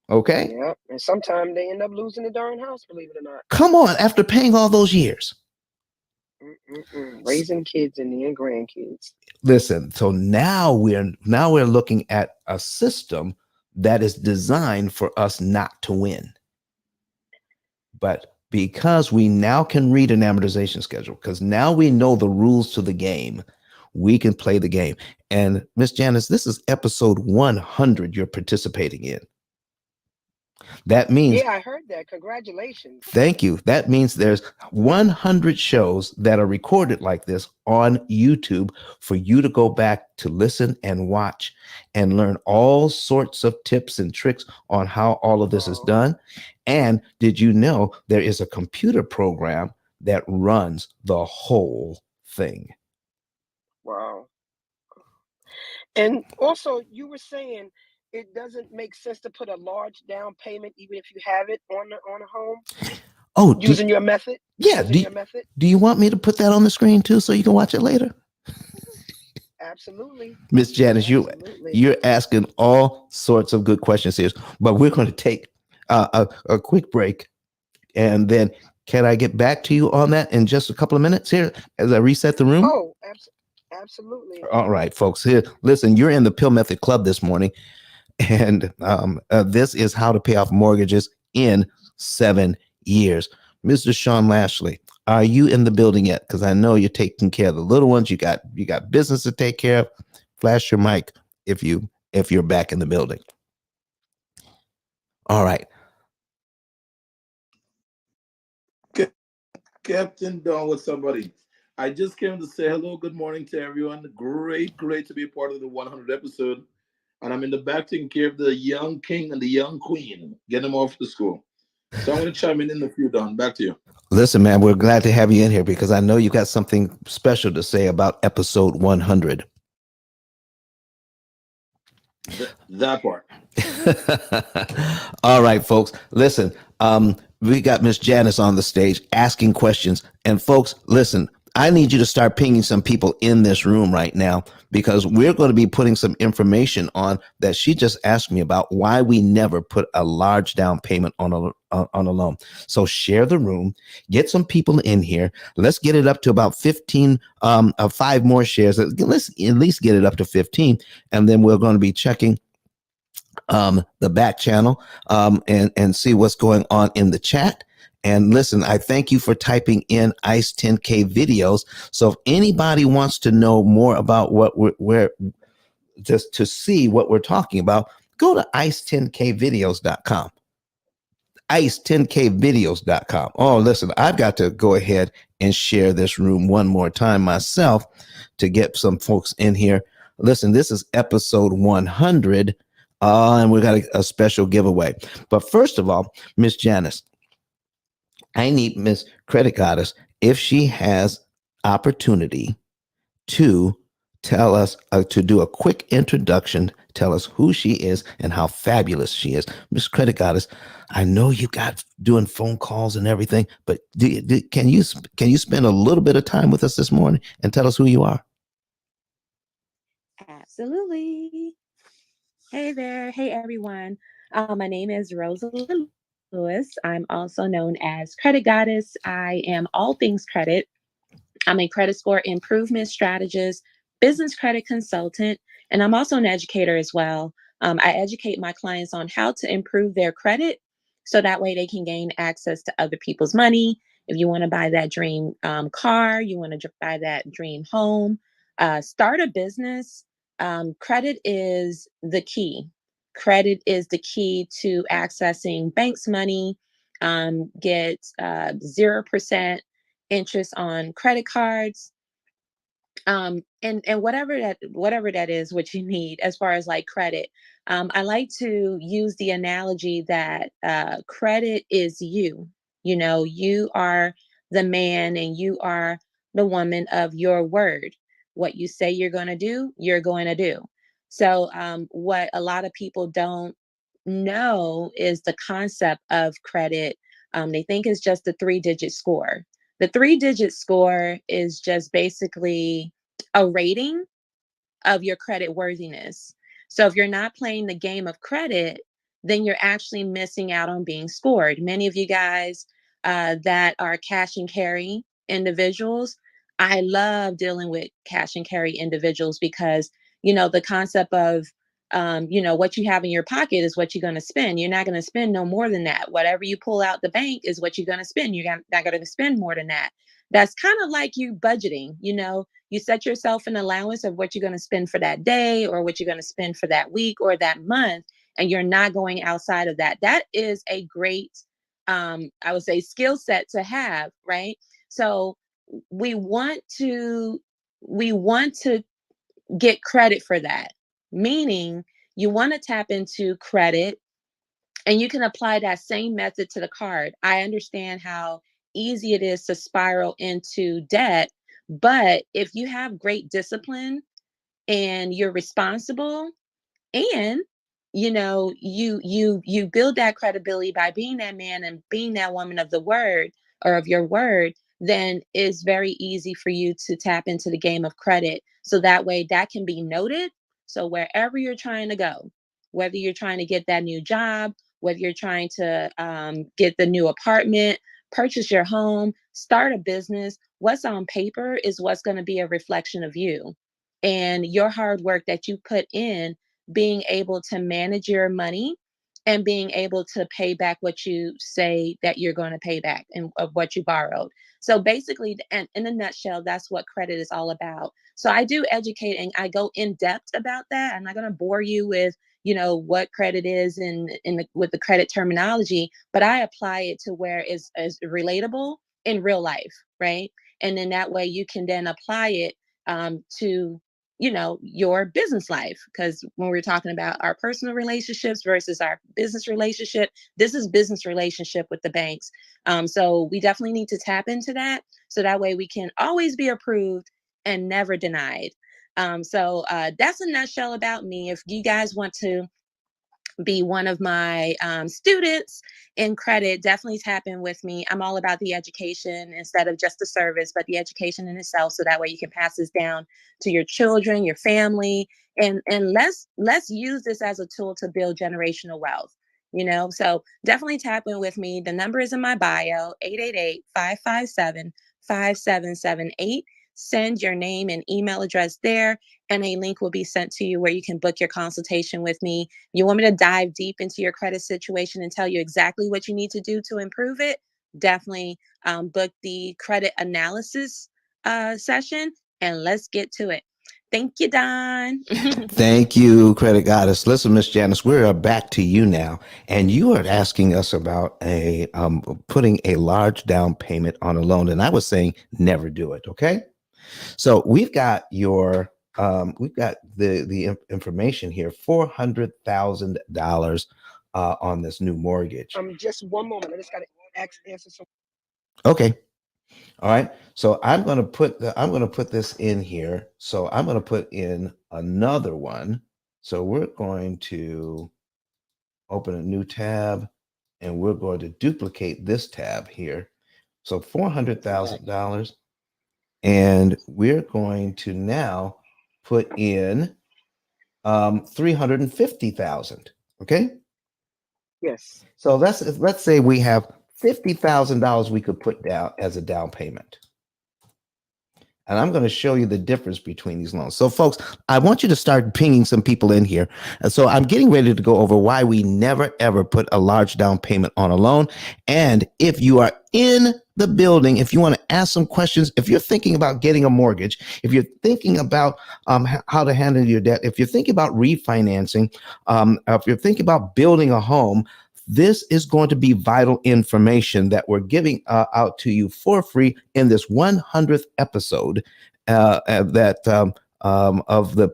Okay? Yeah, and sometimes they end up losing the darn house, believe it or not. Come on, after paying all those years. Raising kids and then grandkids. Listen, so now we're looking at a system that is designed for us not to win. But because we now can read an amortization schedule, because now we know the rules to the game, we can play the game. And Miss Janice, this is episode 100 you're participating in. That means, yeah, I heard that. Congratulations. Thank you. That means there's 100 shows that are recorded like this on YouTube for you to go back to listen and watch and learn all sorts of tips and tricks on how all of this is done. And did you know there is a computer program that runs the whole thing? Wow. And also, you were saying it doesn't make sense to put a large down payment, even if you have it on a home. Oh, using your method. Yeah. Do you want me to put that on the screen too, so you can watch it later? Absolutely. Miss Janice, you're asking all sorts of good questions here, but we're going to take a quick break, and then can I get back to you on that in just a couple of minutes here as I reset the room? Oh, absolutely. All right, folks. Here, listen. You're in the P.I.L.L Method Club this morning, and this is how to pay off mortgages in 7 years. Mr. Sean Lashley, are you in the building yet? Because I know you're taking care of the little ones. You got business to take care of. Flash your mic if you're back in the building. All right. Captain Don with somebody. I just came to say hello, good morning to everyone. Great to be a part of the 100 episode. And I'm in the back taking care of the young king and the young queen, getting them off to school. So I'm going to chime in a few, Don. Back to you. Listen, man, we're glad to have you in here because I know you got something special to say about episode 100. That part. All right, folks. Listen, we got Miss Janice on the stage asking questions. And folks, listen, I need you to start pinging some people in this room right now because we're going to be putting some information on that she just asked me about why we never put a large down payment on a loan. So share the room, get some people in here. Let's get it up to about 15, 5 more shares. Let's at least get it up to 15. And then we're going to be checking the back channel and see what's going on in the chat. And listen, I thank you for typing in ICE 10K videos. So if anybody wants to know more about what we're just to see what we're talking about, go to ice10kvideos.com. ice10kvideos.com. Oh, listen, I've got to go ahead and share this room one more time myself to get some folks in here. Listen, this is episode 100, and we got a special giveaway. But first of all, Miss Janice, I need Miss Credit Goddess, if she has opportunity to tell us, to do a quick introduction, tell us who she is and how fabulous she is. Miss Credit Goddess, I know you got doing phone calls and everything, but can you spend a little bit of time with us this morning and tell us who you are? Absolutely. Hey there. Hey, everyone. My name is Rosalie Lewis. I'm also known as Credit Goddess. I am all things credit. I'm a credit score improvement strategist, business credit consultant, and I'm also an educator as well. I educate my clients on how to improve their credit so that way they can gain access to other people's money. If you want to buy that dream car, you want to buy that dream home, start a business, credit is the key. Credit is the key to accessing banks' money, get 0% interest on credit cards, and whatever that is what you need as far as like credit. I like to use the analogy that credit is you. You know, you are the man and you are the woman of your word. What you say you're going to do, you're going to do. So what a lot of people don't know is the concept of credit. They think it's just a 3-digit score. The 3-digit score is just basically a rating of your credit worthiness. So if you're not playing the game of credit, then you're actually missing out on being scored. Many of you guys that are cash and carry individuals, I love dealing with cash and carry individuals because, you know, the concept of, you know, what you have in your pocket is what you're going to spend. You're not going to spend no more than that. Whatever you pull out the bank is what you're going to spend. You're not going to spend more than that. That's kind of like you budgeting, you know, you set yourself an allowance of what you're going to spend for that day or what you're going to spend for that week or that month, and you're not going outside of that. That is a great, I would say, skill set to have, right? So we want to we want to get credit for that, meaning you want to tap into credit and you can apply that same method to the card. I understand how easy it is to spiral into debt, but if you have great discipline and you're responsible, and you build that credibility by being that man and being that woman of the word or of your word, then it's very easy for you to tap into the game of credit, so that way that can be noted. So wherever you're trying to go, whether you're trying to get that new job, whether you're trying to get the new apartment, purchase your home, start a business, what's on paper is what's going to be a reflection of you and your hard work that you put in, being able to manage your money and being able to pay back what you say that you're going to pay back and of what you borrowed. So basically, and in a nutshell, that's what credit is all about. So I do educate and I go in depth about that. I'm not going to bore you with, you know, what credit is with the credit terminology, but I apply it to where it's relatable in real life, right? And then that way you can then apply it to, you know, your business life, because when we're talking about our personal relationships versus our business relationship, this is business relationship with the banks. So we definitely need to tap into that, so that way we can always be approved and never denied. So that's a nutshell about me. If you guys want to be one of my students in credit, definitely tap in with me. I'm all about the education instead of just the service, but the education in itself. So that way you can pass this down to your children, your family, and let's use this as a tool to build generational wealth. You know, so definitely tap in with me. The number is in my bio, 888-557-5778. Send your name and email address there, and a link will be sent to you where you can book your consultation with me. You want me to dive deep into your credit situation and tell you exactly what you need to do to improve it? Definitely book the credit analysis session and let's get to it. Thank you, Don. Thank you, Credit Goddess. Listen, Miss Janice, we're back to you now, and you are asking us about putting a large down payment on a loan, and I was saying never do it. Okay, so we've got the information here, $400,000 on this new mortgage. Just one moment. I just got to answer some. Okay. All right. So I'm going to put this in here. So I'm going to put in another one. So we're going to open a new tab and we're going to duplicate this tab here. So $400,000, and we're going to now put in 350,000. Okay. Yes. So let's say we have $50,000 we could put down as a down payment. And I'm going to show you the difference between these loans. So, folks, I want you to start pinging some people in here. And so I'm getting ready to go over why we never, ever put a large down payment on a loan. And if you are in the building, if you want to ask some questions, if you're thinking about getting a mortgage, if you're thinking about how to handle your debt, if you're thinking about refinancing, if you're thinking about building a home, this is going to be vital information that we're giving out to you for free in this 100th episode of the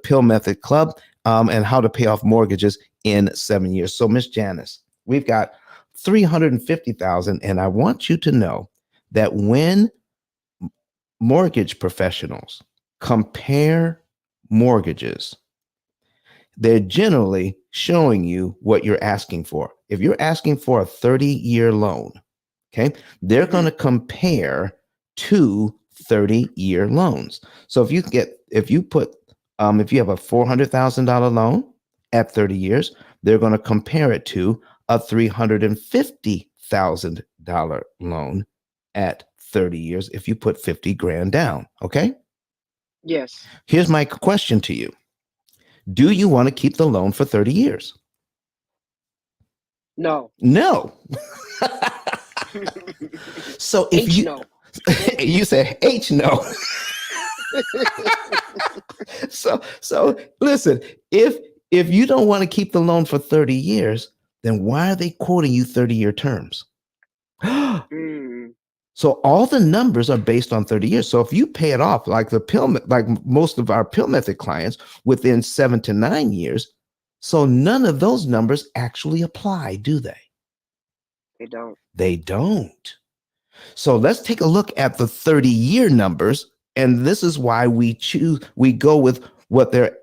P.I.L.L Method Club and how to pay off mortgages in 7 years. So, Miss Janice, we've got 350,000, and I want you to know that when mortgage professionals compare mortgages, they're generally showing you what you're asking for. If you're asking for a 30-year loan, okay, they're going to compare two 30-year loans. So if you have a $400,000 loan at 30 years, they're going to compare it to a $350,000 loan at 30 years if you put 50 grand down. Okay. Yes. Here's my question to you. Do you want to keep the loan for 30 years? No. No. So if no. You said H no. So listen, if you don't want to keep the loan for 30 years, then why are they quoting you 30-year terms? So all the numbers are based on 30 years. So if you pay it off like most of our P.I.L.L Method clients within 7 to 9 years, so none of those numbers actually apply, do they? They don't. They don't. So let's take a look at the 30-year numbers, and this is why we go with what they're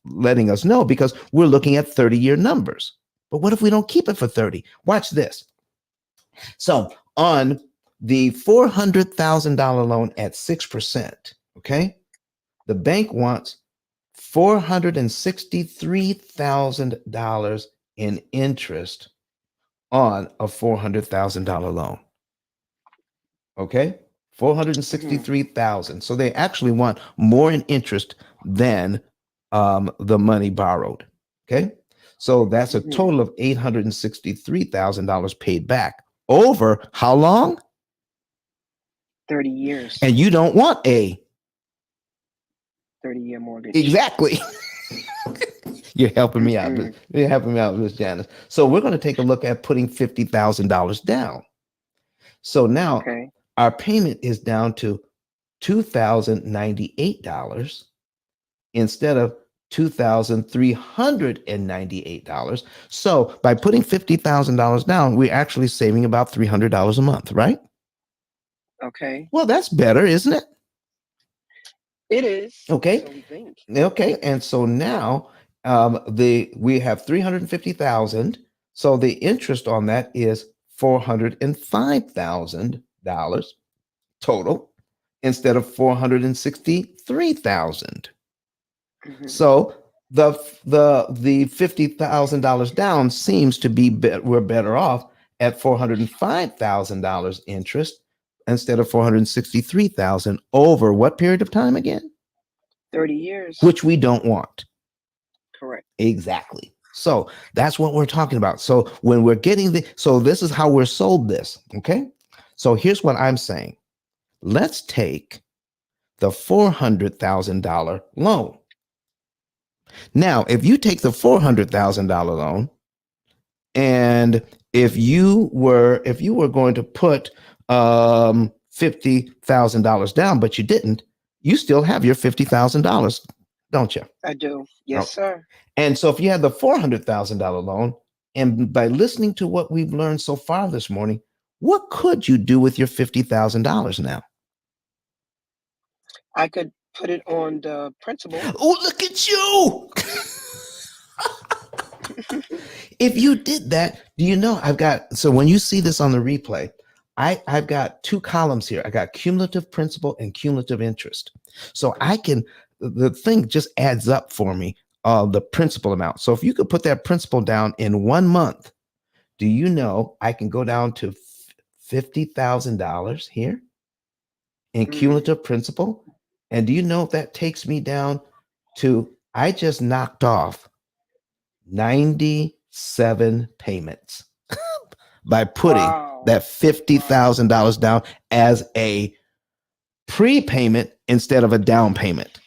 letting us know, because we're looking at 30-year numbers. But what if we don't keep it for 30? Watch this. So on the $400,000 loan at 6%, okay, the bank wants $463,000 in interest on a $400,000 loan. Okay, 463,000. So they actually want more in interest than the money borrowed. Okay, so that's a total of $863,000 paid back over how long? 30 years. And you don't want a 30-year mortgage. Exactly. You're helping me out. You're helping me out, Miss Janice. So we're going to take a look at putting $50,000 down. So now our payment is down to $2,098 instead of $2,398. So by putting $50,000 down, we're actually saving about $300 a month, right? Okay. Well, that's better, isn't it? It is. Okay. So we think. Okay. And so now we have 350,000. So the interest on that is $405,000 total instead of 463,000. So the $50,000 down seems to be we're better off at $405,000 interest instead of 463,000 over what period of time again? 30 years. Which we don't want. Correct. Exactly. So that's what we're talking about. So when we're getting so this is how we're sold this. Okay. So here's what I'm saying. Let's take the $400,000 loan. Now, if you take the $400,000 loan, and if you were going to put $50,000 down, but you didn't, you still have your $50,000, don't you? I do. Yes, Oh. sir. And so if you had the $400,000 loan, and by listening to what we've learned so far this morning, what could you do with your $50,000 now? I could put it on the principal. Oh, look at you. If you did that, do you know so when you see this on the replay, I've got two columns here. I got cumulative principal and cumulative interest. So the thing just adds up for me, the principal amount. So if you could put that principal down in 1 month, do you know I can go down to $50,000 here in cumulative principal? And do you know that takes me down to, I just knocked off 97 payments by putting that $50,000 down as a prepayment instead of a down payment.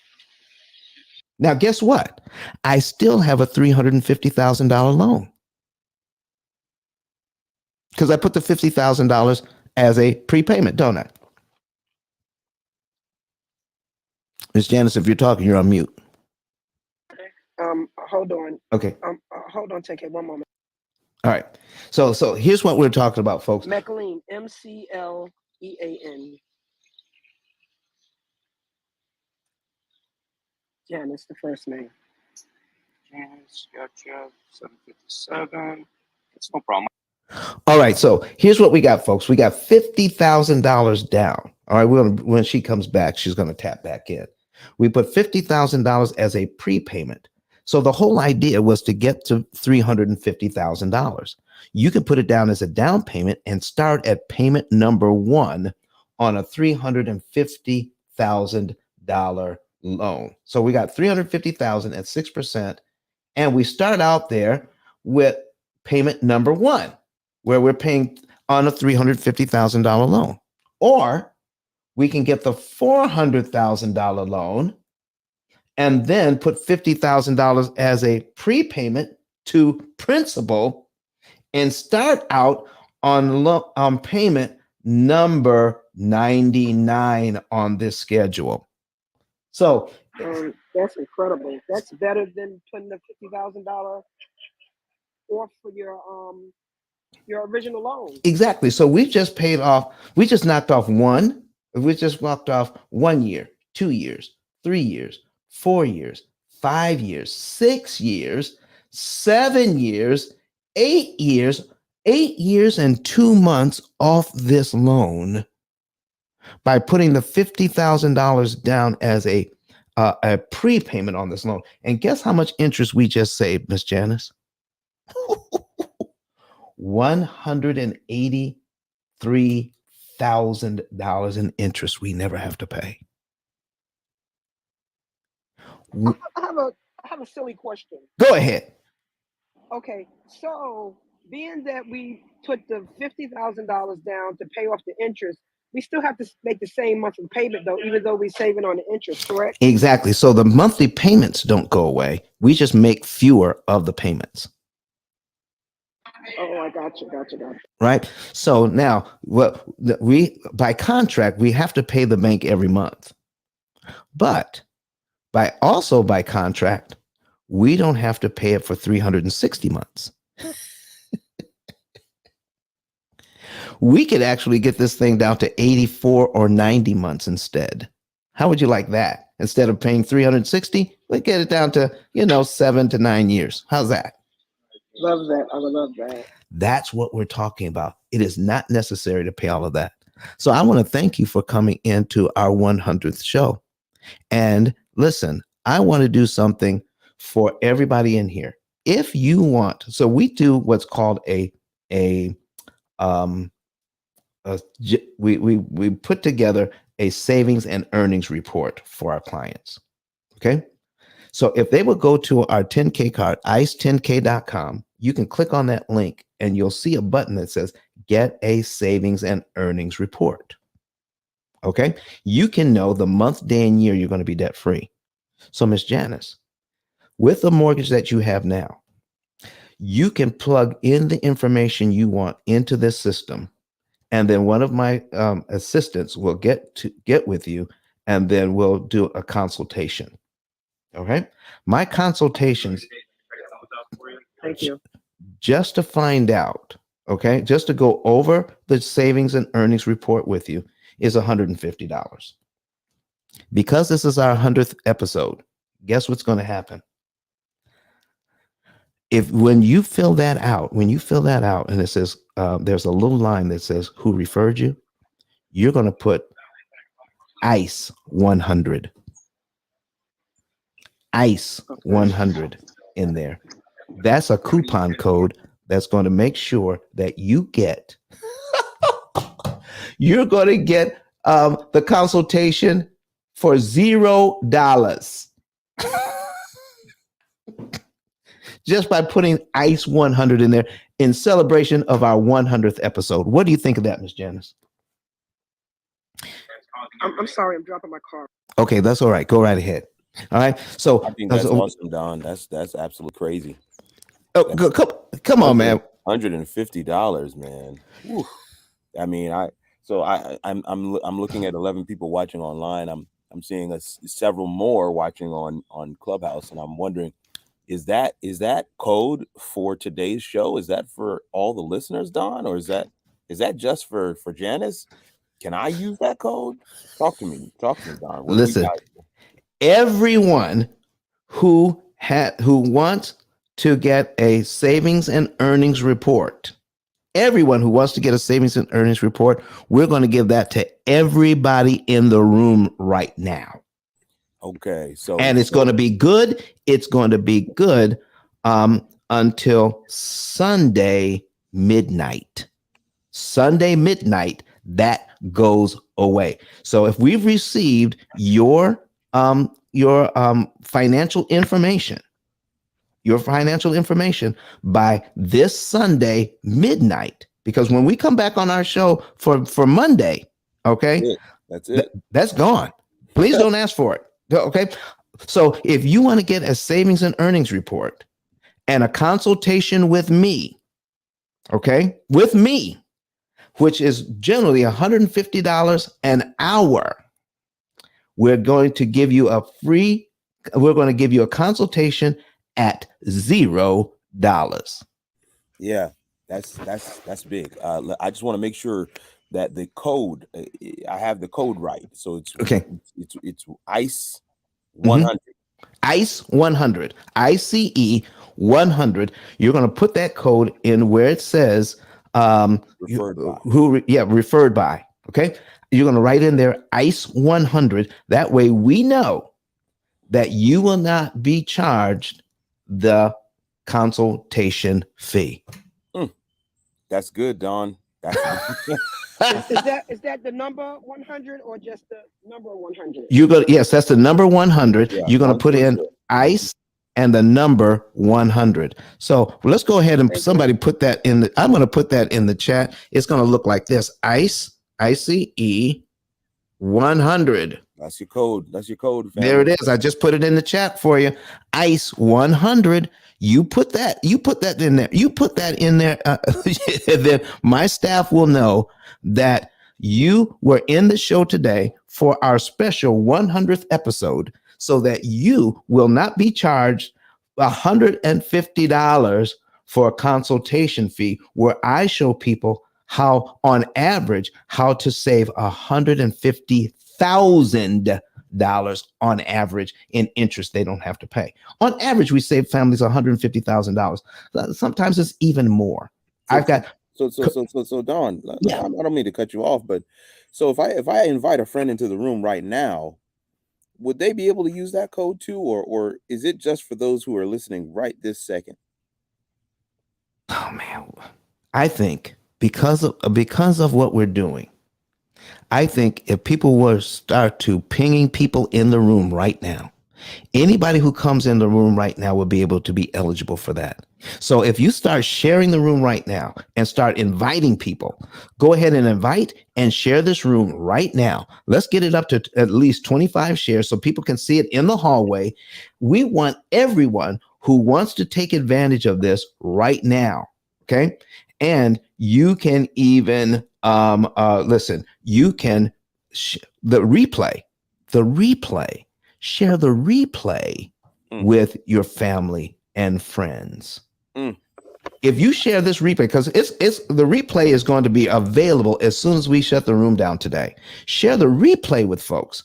Now, guess what? I still have a $350,000 loan because I put the $50,000 as a prepayment, don't I? Miss Janice, if you're talking, you're on mute. Hold on. Okay. Hold on, take it 1 moment. All right. So here's what we're talking about, folks. McLean, McLean. Janice, the first name. Janice, gotcha. 757. It's no problem. All right, so here's what we got, folks. We got $50,000 down. All right, when she comes back, she's going to tap back in. We put $50,000 as a prepayment. So the whole idea was to get to $350,000. You can put it down as a down payment and start at payment number 1 on a $350,000 loan. So we got $350,000 at 6%, and we start out there with payment number 1, where we're paying on a $350,000 loan. Or we can get the $400,000 loan and then put $50,000 as a prepayment to principal and start out on payment number 99 on this schedule. So that's incredible. That's better than putting the $50,000 off for your original loan. Exactly. So we just knocked off 1 year, 2 years, 3 years, 4 years, 5 years, 6 years, 7 years, 8 years and 2 months off this loan by putting the $50,000 down as a prepayment on this loan. And guess how much interest we just saved, Miss Janice? $183,000 in interest we never have to pay. I have a silly question. Go ahead. Okay, so being that we put the $50,000 down to pay off the interest, we still have to make the same monthly payment though, even though we're saving on the interest, correct? Exactly. So the monthly payments don't go away. We just make fewer of the payments. Oh, I got you. Right. So now by contract, we have to pay the bank every month. But by contract, we don't have to pay it for 360 months. We could actually get this thing down to 84 or 90 months instead. How would you like that? Instead of paying 360, we get it down to, 7 to 9 years. How's that? Love that. I would love that. That's what we're talking about. It is not necessary to pay all of that. So I want to thank you for coming into our 100th show. And listen, I want to do something for everybody in here. If you want, so we do what's called we put together a savings and earnings report for our clients. Okay. So if they would go to our 10K card, ice10k.com, you can click on that link and you'll see a button that says get a savings and earnings report. Okay. You can know the month, day, and year you're going to be debt free. So, Miss Janice, with the mortgage that you have now, you can plug in the information you want into this system, and then one of my assistants will get with you, and then we'll do a consultation. Okay. My consultations Thank you. just to find out, okay, just to go over the savings and earnings report with you is $150. Because this is our 100th episode, guess what's going to happen? If when you fill that out, and it says there's a little line that says who referred you, you're going to put ICE 100. ICE 100 in there. That's a coupon code that's going to make sure that you're going to get the consultation for $0 just by putting ICE 100 in there in celebration of our 100th episode. What do you think of that, Miss Janice? I'm sorry, I'm dropping my car. Okay, that's all right. Go right ahead. All right. So I think that's awesome, Don. That's absolutely crazy. Come on, man. $150, man. Whew. I mean, I'm looking at 11 people watching online. I'm seeing several more watching on Clubhouse, and I'm wondering, is that code for today's show? Is that for all the listeners, Don, or is that just for Janice? Can I use that code? Talk to me, Don. Listen, everyone who wants to get a savings and earnings report, everyone who wants to get a savings and earnings report, we're going to give that to everybody in the room right now. Okay, and it's going to be good. It's going to be good until Sunday midnight. Sunday midnight, that goes away. So if we've received your financial information by this Sunday midnight, because when we come back on our show for Monday, okay, that's it. That's gone. Please don't ask for it. Okay. So if you want to get a savings and earnings report and a consultation with me, okay, with me, which is generally $150 an hour, we're going to give you a consultation at $0. Yeah, that's big. I just want to make sure that the code, I have the code right. So it's okay. It's ICE 100. ICE 100. ICE 100. You're going to put that code in where it says referred by. Okay. You're going to write in there ICE 100. That way we know that you will not be charged the consultation fee. That's good, Don. Is that the number 100 or just the number 100? Yes, that's the number 100. Yeah, you're going to put in ICE and the number 100. So let's go ahead and somebody put that in. I'm going to put that in the chat. It's going to look like this: ICE 100. That's your code. That's your code. Family. There it is. I just put it in the chat for you. ICE 100. You put that in there. You put that in there. Then my staff will know that you were in the show today for our special 100th episode, so that you will not be charged $150 for a consultation fee, where I show people how, on average, how to save $150,000 on average in interest they don't have to pay. On average, we save families $150,000. Sometimes it's even more. So Don, yeah. I don't mean to cut you off, but so if I invite a friend into the room right now, would they be able to use that code too, or is it just for those who are listening right this second? Oh man, I think because of what we're doing, I think if people were start to pinging people in the room right now, anybody who comes in the room right now will be able to be eligible for that. So if you start sharing the room right now and start inviting people, go ahead and invite and share this room right now. Let's get it up to at least 25 shares so people can see it in the hallway. We want everyone who wants to take advantage of this right now. Okay. And you can even listen, you can the replay, share the replay with your family and friends. If you share this replay, because it's the replay is going to be available as soon as we shut the room down today. Share the replay with folks,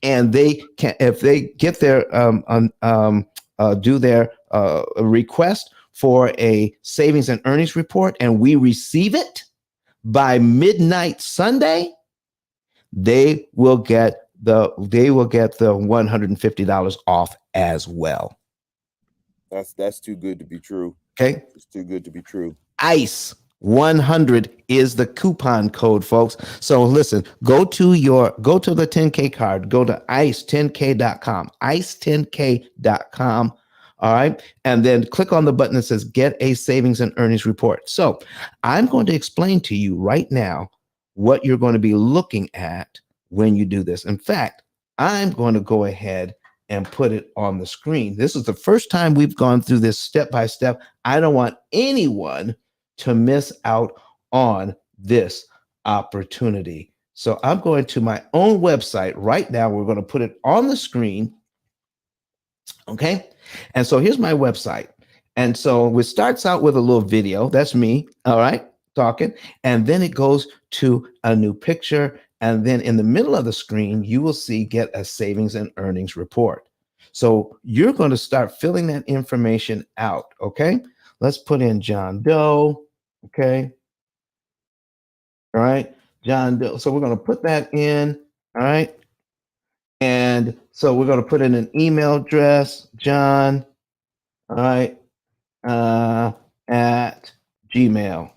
and they can, if they get their do their request for a savings and earnings report, and we receive it by midnight Sunday, they will get the $150 off as well. That's too good to be true. Okay. It's too good to be true. ICE 100 is the coupon code, folks. So listen, go to the 10K card, go to ice10k.com, ice10k.com. All right. And then click on the button that says get a savings and earnings report. So I'm going to explain to you right now what you're going to be looking at when you do this. In fact, I'm going to go ahead and put it on the screen. This is the first time we've gone through this step by step. I don't want anyone to miss out on this opportunity. So I'm going to my own website right now. We're going to put it on the screen. Okay. And so here's my website. And so it starts out with a little video. That's me. All right. Talking. And then it goes to a new picture. And then in the middle of the screen, you will see get a savings and earnings report. So you're going to start filling that information out. Okay. Let's put in John Doe. Okay. All right. John Doe. So we're going to put that in. All right. And so we're going to put in an email address, John. All right. At Gmail.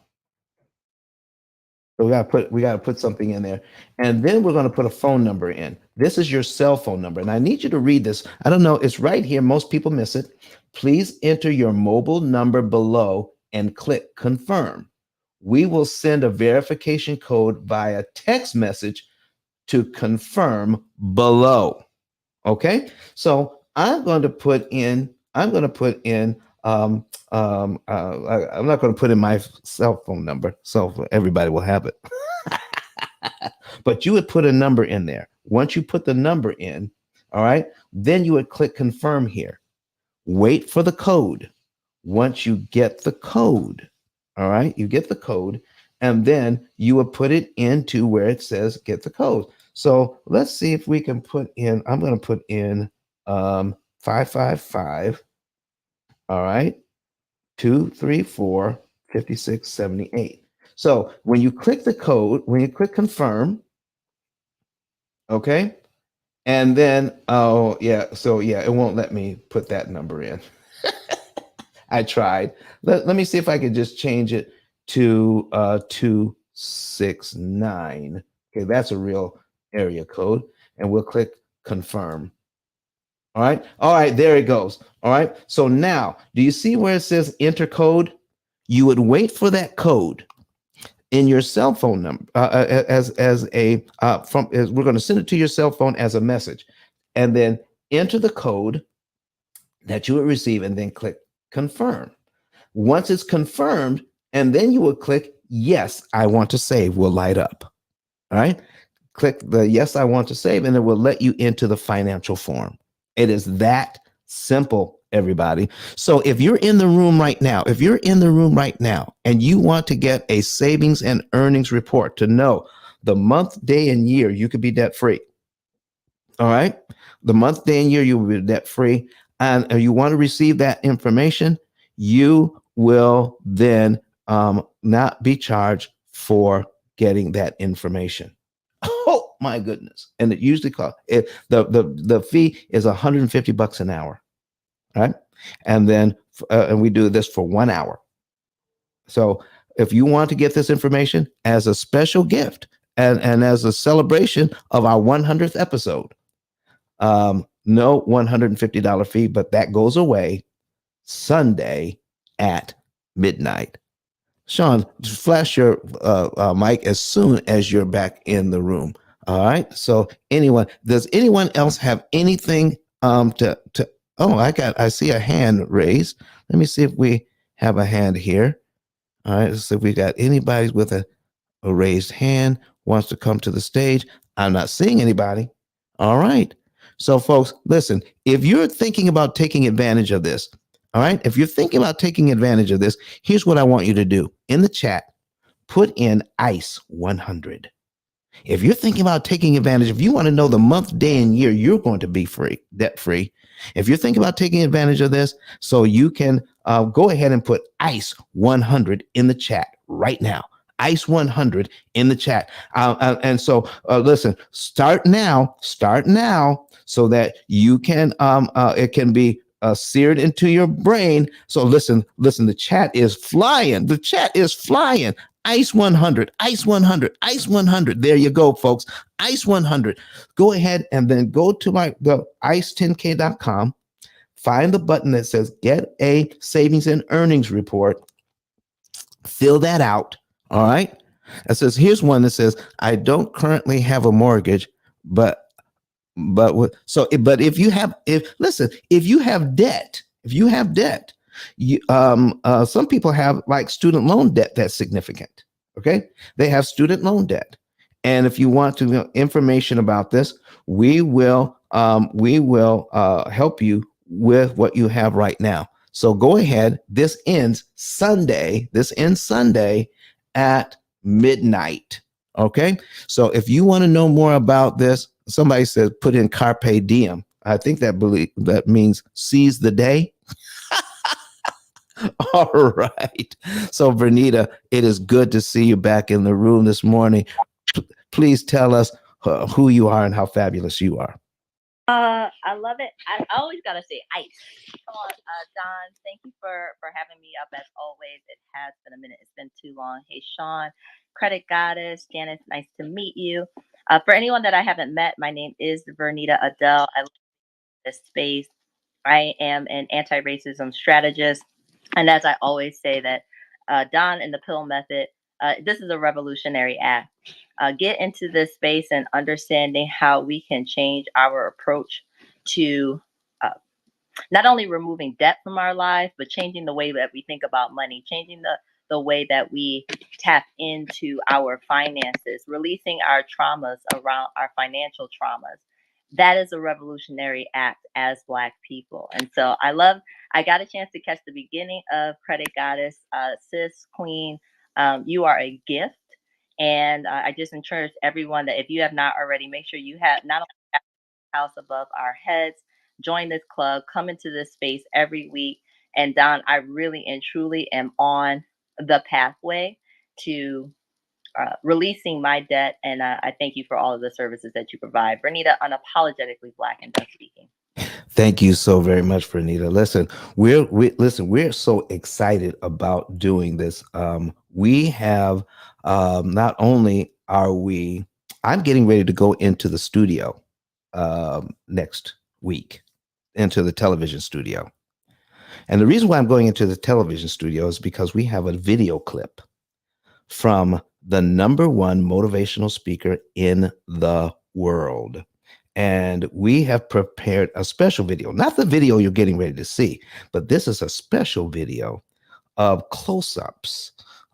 So we got to put something in there. And then we're going to put a phone number in. This is your cell phone number. And I need you to read this. I don't know. It's right here. Most people miss it. Please enter your mobile number below and click confirm. We will send a verification code via text message to confirm below. Okay. So I'm going to put in, I'm not going to put in my cell phone number so everybody will have it. But you would put a number in there. Once you put the number in, all right, then you would click confirm here. Wait for the code. Once you get the code, all right, you get the code, and then you would put it into where it says get the code. So let's see if we can put in, I'm going to put in 555, all right, 234 5678. So when you click the code, when you click confirm, okay, and then it won't let me put that number in. I tried. Let me see if I could just change it to 269. Okay, that's a real area code, and we'll click confirm. All right, there it goes. All right, so now, do you see where it says enter code? You would wait for that code in your cell phone number we're going to send it to your cell phone as a message, and then enter the code that you would receive, and then click confirm. Once it's confirmed, and then you will click yes, I want to save will light up. All right, click the yes, I want to save, and it will let you into the financial form. It is that simple, everybody. So if you're in the room right now, and you want to get a savings and earnings report to know the month, day, and year you could be debt free. All right, the month, day, and year you will be debt free, and you want to receive that information, you will then not be charged for getting that information. Oh my goodness. And it usually costs the fee is $150 an hour. Right. And then and we do this for 1 hour. So if you want to get this information as a special gift and as a celebration of our 100th episode, no $150 fee, but that goes away Sunday, at midnight. Sean, just flash your mic as soon as you're back in the room. All right. So does anyone else have anything to oh, I see a hand raised. Let me see if we have a hand here. All right. Let's see if we got anybody with a raised hand wants to come to the stage. I'm not seeing anybody. All right. So, folks, listen, if you're thinking about taking advantage of this, all right, if you're thinking about taking advantage of this, here's what I want you to do in the chat, put in ICE 100. If you're thinking about taking advantage, if you want to know the month, day, and year you're going to be free, debt free, if you're thinking about taking advantage of this, so you can go ahead and put ICE 100 in the chat right now. ICE 100 in the chat. And so listen, start now, so that you can, it can be seared into your brain. So listen, the chat is flying. The chat is flying. ICE 100, ICE 100, ICE 100. There you go, folks. ICE 100. Go ahead and then go to the ice10k.com. Find the button that says Get a Savings and Earnings Report. Fill that out. All right. It says, here's one that says, I don't currently have a mortgage, but if you have debt, some people have like student loan debt that's significant. Okay. They have student loan debt. And if you want to know information about this, we will help you with what you have right now. So go ahead. This ends Sunday at midnight. Okay. So if you want to know more about this, somebody says put in carpe diem. I think that means seize the day. All right. So Vernita, it is good to see you back in the room this morning. Please tell us who you are and how fabulous you are. I love it. I always gotta say ice. Come on, Don. Thank you for having me up as always. It has been a minute. It's been too long. Hey, Sean, Credit Goddess, Janice. Nice to meet you. For anyone that I haven't met, my name is Vernita Adele. I love this space. I am an anti-racism strategist, and as I always say, that Don and the P.I.L.L method. This is a revolutionary act. Get into this space and understanding how we can change our approach to not only removing debt from our life, but changing the way that we think about money, changing the way that we tap into our finances, releasing our traumas around our financial traumas. That is a revolutionary act as Black people. And so I got a chance to catch the beginning of Credit Goddess, sis, queen. You are a gift. And I just encourage everyone that if you have not already, make sure you have not only have the house above our heads, join this club, come into this space every week. And Don, I really and truly am on the pathway to releasing my debt. And I thank you for all of the services that you provide. Vernita, unapologetically Black and done speaking. Thank you so very much, Vernita. Listen, we're so excited about doing this. We have not only are we, I'm getting ready to go into the studio next week, into the television studio. And the reason why I'm going into the television studio is because we have a video clip from the #1 motivational speaker in the world. And we have prepared a special video, not the video you're getting ready to see, but this is a special video of close-ups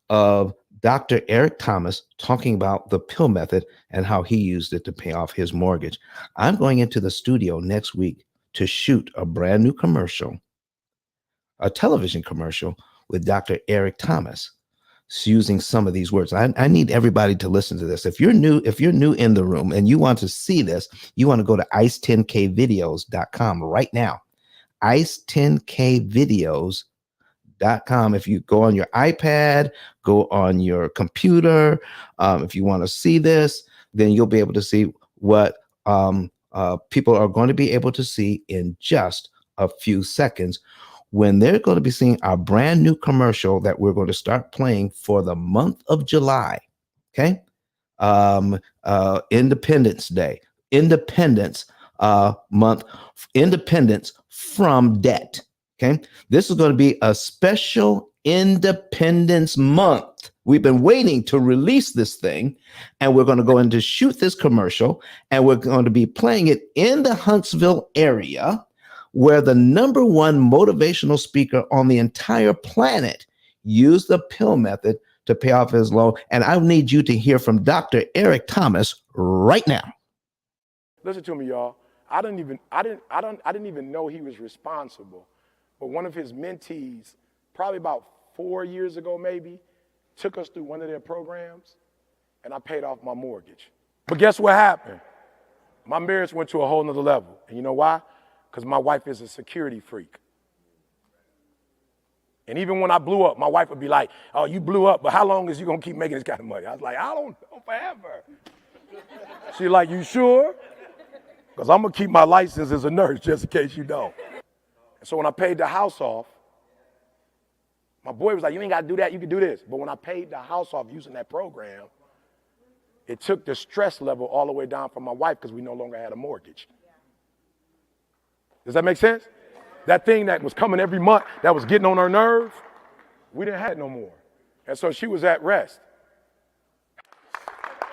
of Dr. Eric Thomas talking about the P.I.L.L method and how he used it to pay off his mortgage. I'm going into the studio next week to shoot a brand new commercial, a television commercial with Dr. Eric Thomas, using some of these words. I need everybody to listen to this. If you're new in the room and you want to see this, you want to go to ice10kvideos.com right now. ice10kvideos.com. If you go on your iPad, go on your computer, if you want to see this, then you'll be able to see what people are going to be able to see in just a few seconds when they're going to be seeing our brand new commercial that we're going to start playing for the month of July. Okay. Independence Day, Independence month, independence from debt. Okay. This is going to be a special Independence Month. We've been waiting to release this thing, and we're going to go in to shoot this commercial, and we're going to be playing it in the Huntsville area, where the number one motivational speaker on the entire planet used the P.I.L.L method to pay off his loan. And I need you to hear from Dr. Eric Thomas right now. Listen to me, y'all. I didn't even know he was responsible. But one of his mentees, probably about 4 years ago maybe, took us through one of their programs, and I paid off my mortgage. But guess what happened? My marriage went to a whole nother level. And you know why? Because my wife is a security freak. And even when I blew up, my wife would be like, oh, you blew up, but how long is you gonna keep making this kind of money? I was like, I don't know, forever. She's like, you sure? Because I'm gonna keep my license as a nurse just in case you don't. And so when I paid the house off, my boy was like, you ain't gotta do that, you can do this. But when I paid the house off using that program, it took the stress level all the way down for my wife because we no longer had a mortgage. Does that make sense? That thing that was coming every month, that was getting on her nerves, we didn't have no more. And so she was at rest.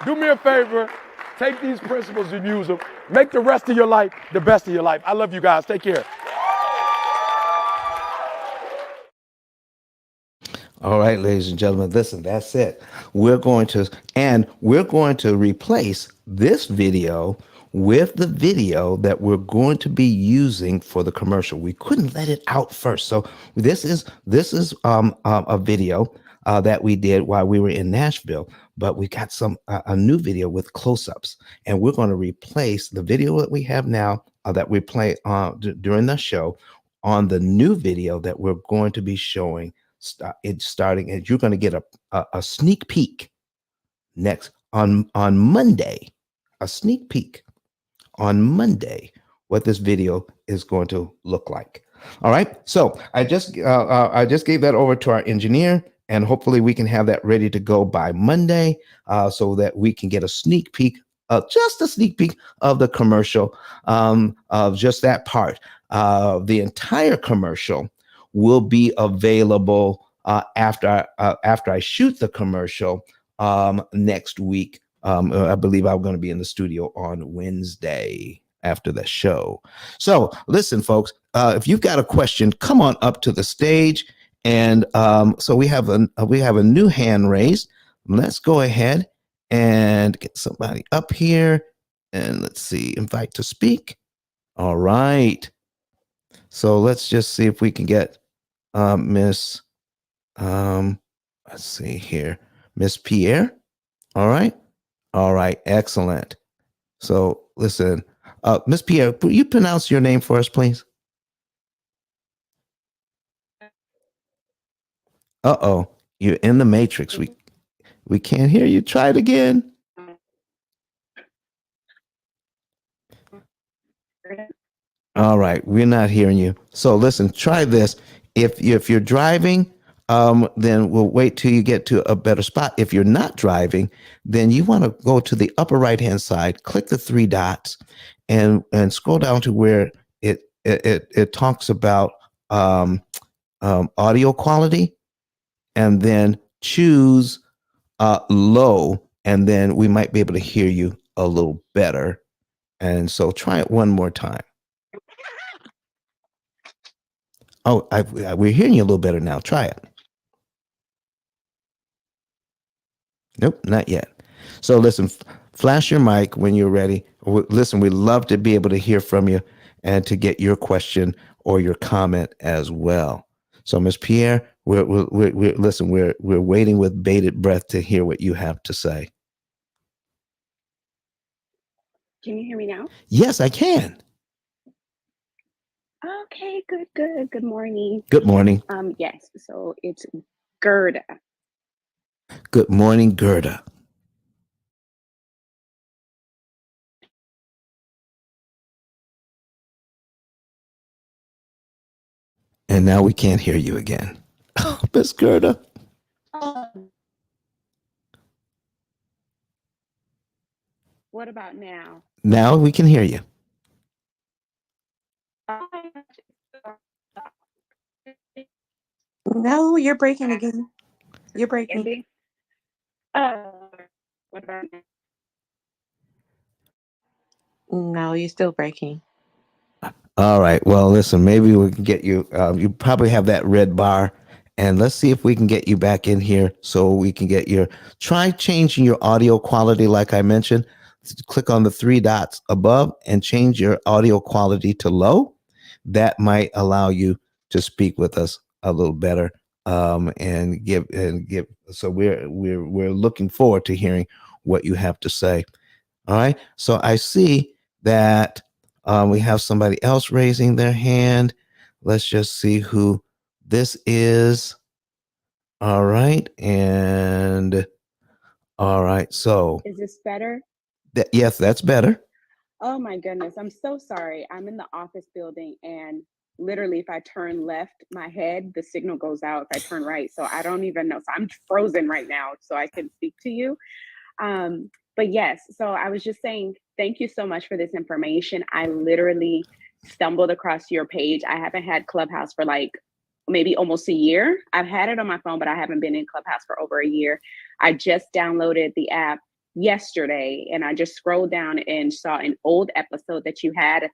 Do me a favor, take these principles and use them. Make the rest of your life the best of your life. I love you guys. Take care. All right, ladies and gentlemen, listen, that's it. We're going to replace this video with the video that we're going to be using for the commercial. We couldn't let it out first. So this is a video that we did while we were in Nashville, but we got a new video with close-ups, and we're going to replace the video that we have now that we play during the show on the new video that we're going to be showing starting, and you're going to get a sneak peek next on Monday, a sneak peek on Monday, what this video is going to look like. All right. So I just gave that over to our engineer, and hopefully we can have that ready to go by Monday, so that we can get a sneak peek, just a sneak peek of the commercial, of just that part. The entire commercial will be available after I shoot the commercial next week. I believe I'm going to be in the studio on Wednesday after the show. So listen, folks, if you've got a question, come on up to the stage. And so we have a new hand raised. Let's go ahead and get somebody up here, and let's see, invite to speak. All right. So let's just see if we can get Miss, let's see here, Miss Pierre. All right. All right. Excellent. So listen, Miss Pierre, will you pronounce your name for us, please? Uh-oh, you're in the matrix. We can't hear you. Try it again. All right, we're not hearing you. So listen, try this. If you're driving, then we'll wait till you get to a better spot. If you're not driving, then you want to go to the upper right-hand side, click the three dots, and scroll down to where it talks about audio quality, and then choose low, and then we might be able to hear you a little better. And so try it one more time. Oh, we're hearing you a little better now. Try it. Nope, not yet. So listen, flash your mic when you're ready. Listen, we'd love to be able to hear from you and to get your question or your comment as well. So, Ms. Pierre, we're waiting with bated breath to hear what you have to say. Can you hear me now? Yes, I can. Okay, good. Good morning. Good morning. Yes, so it's Gerda. Good morning, Gerda. And now we can't hear you again. Miss Gerda. What about now? Now we can hear you. No, you're breaking again. You're breaking. Andy? What about now? No, you're still breaking. All right. Well, listen, maybe we can get you. You probably have that red bar, and let's see if we can get you back in here so we can get your. Try changing your audio quality, like I mentioned. Click on the three dots above and change your audio quality to low. That might allow you to speak with us a little better, and give. So we're looking forward to hearing what you have to say. All right. So I see that we have somebody else raising their hand. Let's just see who this is. All right. And all right. So Is this better? yes, that's better. Oh my goodness, I'm so sorry. I'm in the office building and literally if I turn left, my head, the signal goes out. If I turn right, so I don't even know. So I'm frozen right now so I can speak to you. But yes, so I was just saying, thank you so much for this information. I literally stumbled across your page. I haven't had Clubhouse for like maybe almost a year. I've had it on my phone, but I haven't been in Clubhouse for over a year. I just downloaded the app yesterday and I just scrolled down and saw an old episode that you had at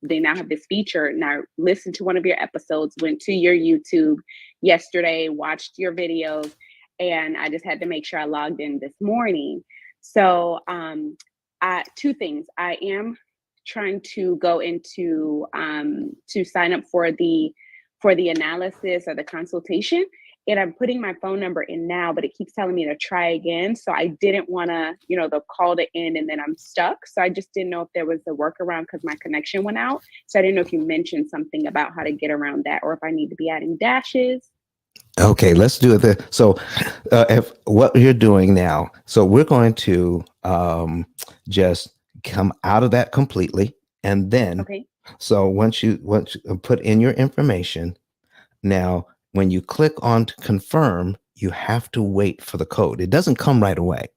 they now have this feature. And I listened to one of your episodes, went to your YouTube yesterday, watched your videos, and I just had to make sure I logged in this morning. So two things. I am trying to go into to sign up for the analysis or the consultation. And I'm putting my phone number in now, but it keeps telling me to try again. So I didn't want to, the call to end and then I'm stuck. So I just didn't know if there was a workaround because my connection went out. So I didn't know if you mentioned something about how to get around that or if I need to be adding dashes. Okay, let's do it. So, if what you're doing now, so we're going to just come out of that completely, and then, Okay. so once you put in your information, now when you click on to confirm, you have to wait for the code. It doesn't come right away.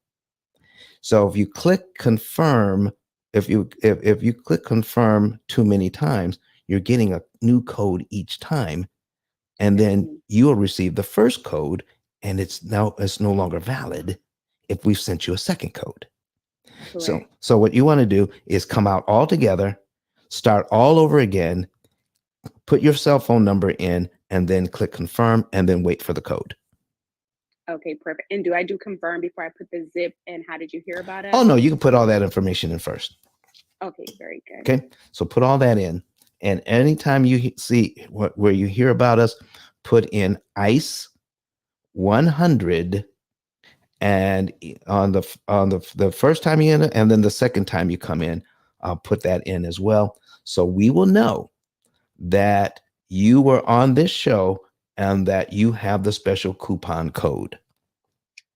So if you click confirm, if you click confirm too many times, you're getting a new code each time, and then you will receive the first code, and it's no longer valid if we've sent you a second code. Correct. So what you want to do is come out all together, start all over again, put your cell phone number in, and then click confirm, and then wait for the code. Okay, perfect. And do I do confirm before I put the zip and how did you hear about Oh us? no, you can put all that information in first. Okay, very good. Okay, so put all that in, and anytime you see where you hear about us, put in ICE 100, and on the first time you enter, and then the second time you come in, I'll put that in as well, so we will know that you were on this show and that you have the special coupon code.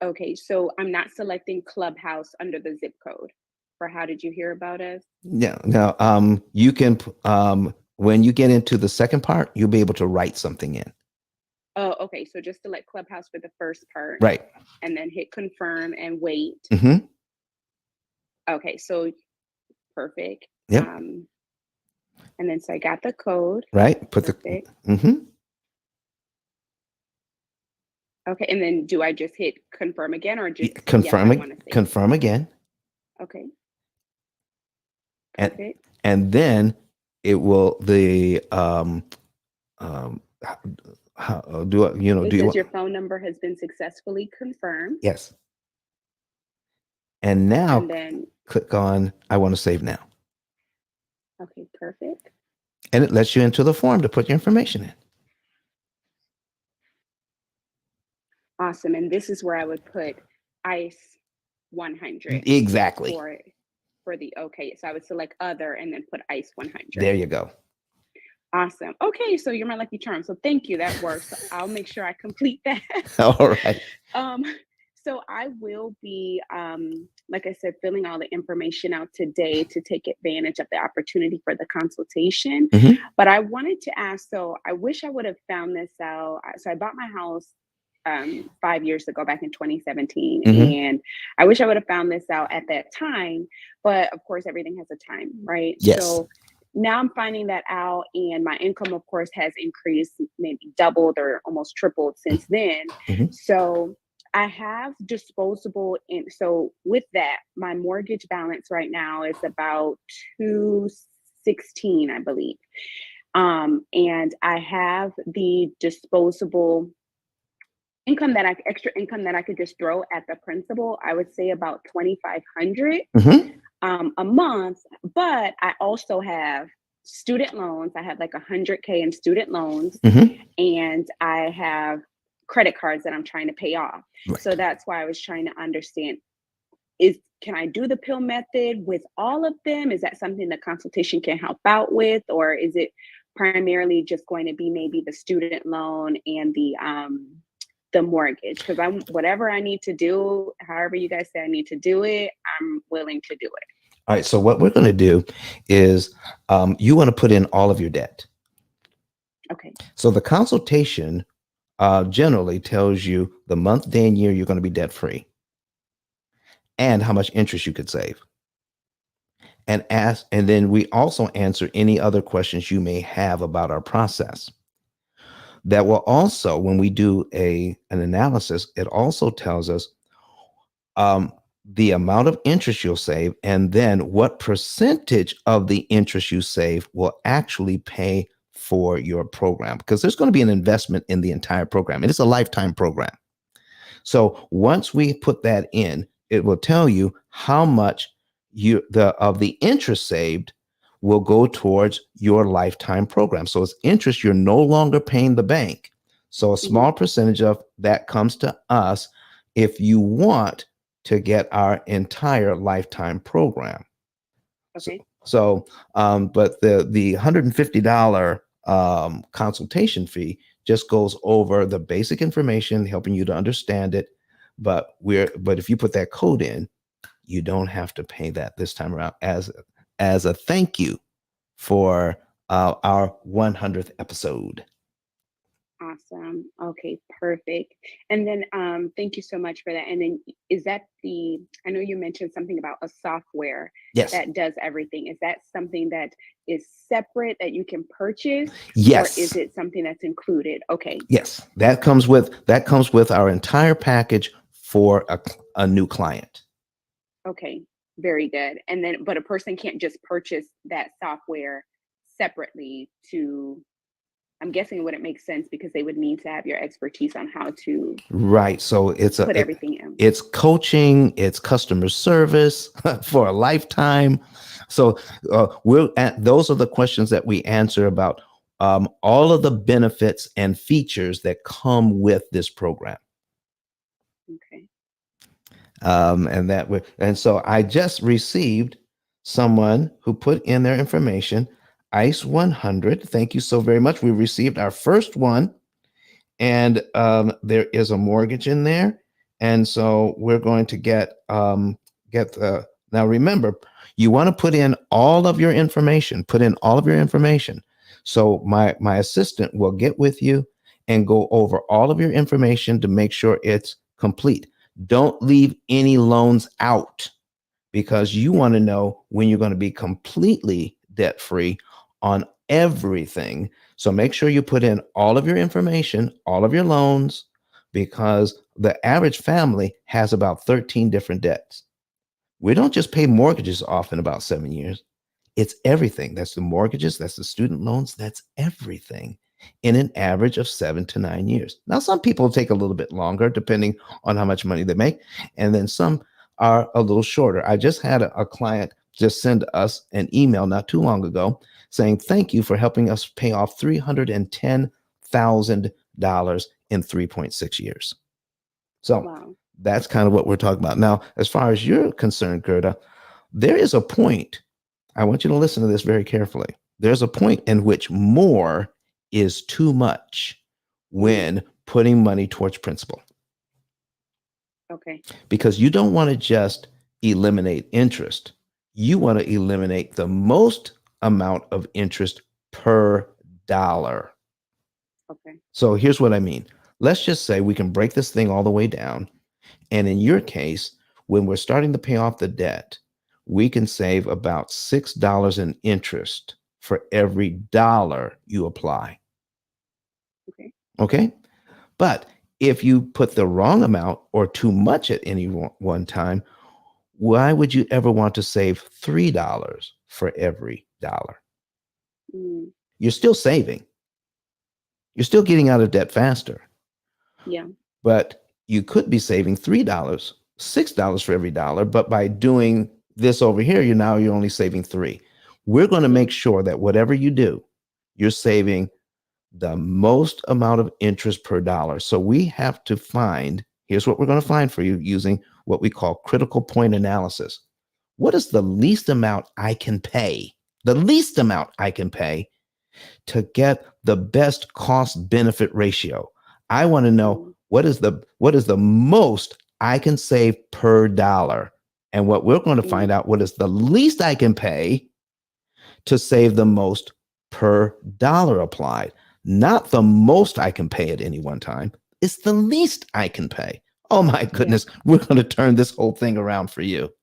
Okay, so I'm not selecting Clubhouse under the zip code for how did you hear about us? Yeah. Now, you can, when you get into the second part, you'll be able to write something in. Oh, okay. So just select Clubhouse for the first part. Right. And then hit confirm and wait. Mm-hmm. Okay, so perfect. Yep. And then so I got the code. Right. Put perfect. the. Mm-hmm. Okay, and then do I just hit confirm again or just confirm? Yes, confirm again. Okay. Perfect. And then it will how do I, it says your phone number has been successfully confirmed. Yes. And now and then click on I want to save now. Okay, perfect. And it lets you into the form to put your information in. Awesome. And this is where I would put ICE 100. Exactly. For the, okay. So I would select other and then put ICE 100. There you go. Awesome. Okay. So you're my lucky charm. So thank you. That works. I'll make sure I complete that. All right. So I will be, like I said, filling all the information out today to take advantage of the opportunity for the consultation. Mm-hmm. But I wanted to ask, so I wish I would have found this out. So I bought my house 5 years ago, back in 2017. Mm-hmm. And I wish I would have found this out at that time. But of course, everything has a time, right? Yes. So now I'm finding that out, and my income, of course, has increased, maybe doubled or almost tripled since then. Mhm. So I have disposable in. So with that, my mortgage balance right now is about 216, I believe. And I have the disposable extra income that I could just throw at the principal. I would say about 2,500 Mhm. a month. But I also have student loans. I have like 100K in student loans, Mhm. and I have credit cards that I'm trying to pay off. So Right. that's why I was trying to understand, is can I do the pill method with all of them? Is that something the consultation can help out with, or is it primarily just going to be maybe the student loan and the mortgage? Because I'm whatever I need to do, however you guys say I need to do it, I'm willing to do it. All right. So what we're going to do is you want to put in all of your debt. Okay. So the consultation generally tells you the month, day, and year you're going to be debt free, and how much interest you could save. And then we also answer any other questions you may have about our process. That will also, when we do an analysis, it also tells us um, the amount of interest you'll save, and then what percentage of the interest you save will actually pay for your program, because there's going to be an investment in the entire program. It is a lifetime program. So once we put that in, it will tell you how much of the interest saved will go towards your lifetime program. So it's interest you're no longer paying the bank. So a small percentage of that comes to us if you want to get our entire lifetime program. Okay. But the $150 consultation fee just goes over the basic information, helping you to understand it. But if you put that code in, you don't have to pay that this time around as a thank you for our 100th episode. Awesome. Okay, perfect. And then thank you so much for that. And then is that I know you mentioned something about a software Yes. that does everything. Is that something that is separate that you can purchase? Yes. Or is it something that's included? Okay. Yes, that comes with our entire package for a new client. Okay. Very good. And then but a person can't just purchase that software separately to, I'm guessing it wouldn't make sense because they would need to have your expertise on how to Right. So put everything in. it's coaching, it's customer service for a lifetime. So those are the questions that we answer about all of the benefits and features that come with this program. Okay. And so I just received someone who put in their information, ICE 100. Thank you so very much. We received our first one, and there is a mortgage in there, and so we're going to get the. Now remember, you want to put in all of your information. Put in all of your information. So my assistant will get with you and go over all of your information to make sure it's complete. Don't leave any loans out, because you want to know when you're going to be completely debt free on everything. So make sure you put in all of your information, all of your loans, because the average family has about 13 different debts. We don't just pay mortgages off in about 7 years. It's everything. That's the mortgages, that's the student loans, that's everything in an average of 7 to 9 years. Now, some people take a little bit longer depending on how much money they make, and then some are a little shorter. I just had a client just send us an email not too long ago saying, thank you for helping us pay off $310,000 in 3.6 years. So Wow. that's kind of what we're talking about. Now, as far as you're concerned, Gerda, there is a point. I want you to listen to this very carefully. There's a point in which more is too much when putting money towards principal. Okay. Because you don't want to just eliminate interest. You want to eliminate the most amount of interest per dollar. Okay. So here's what I mean. Let's just say we can break this thing all the way down. And in your case, when we're starting to pay off the debt, we can save about $6 in interest for every dollar you apply. Okay. Okay. But if you put the wrong amount or too much at any one time, why would you ever want to save $3 for every dollar? Mm, You're still saving. You're still getting out of debt faster. yeah. But you could be saving $3, $6 for every dollar. But by doing this over here, you're only saving 3. We're going to make sure that whatever you do, you're saving the most amount of interest per dollar. So we have to find, here's what we're going to find for you using what we call critical point analysis. What is the least amount I can pay? The least amount I can pay to get the best cost benefit ratio. I want to know what is the most I can save per dollar. And what we're going to find out, what is the least I can pay to save the most per dollar applied. Not the most I can pay at any one time. It's the least I can pay. Oh my goodness, we're going to turn this whole thing around for you.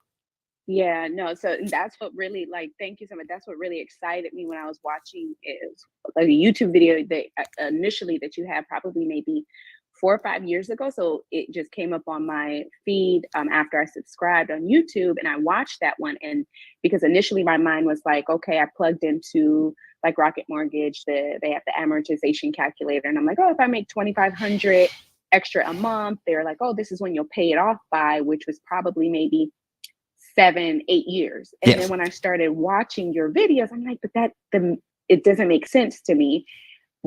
Yeah, no, so that's what really, like, thank you so much. That's what really excited me when I was watching is like a YouTube video that initially that you had probably maybe 4 or 5 years ago. So it just came up on my feed after I subscribed on YouTube, and I watched that one. And because initially my mind was like, okay, I plugged into like Rocket Mortgage, they have the amortization calculator, and I'm like, oh, if I make $2,500 extra a month, they're like, oh, this is when you'll pay it off by, which was probably maybe 7, 8 years. And then when I started watching your videos, I'm like, but it doesn't make sense to me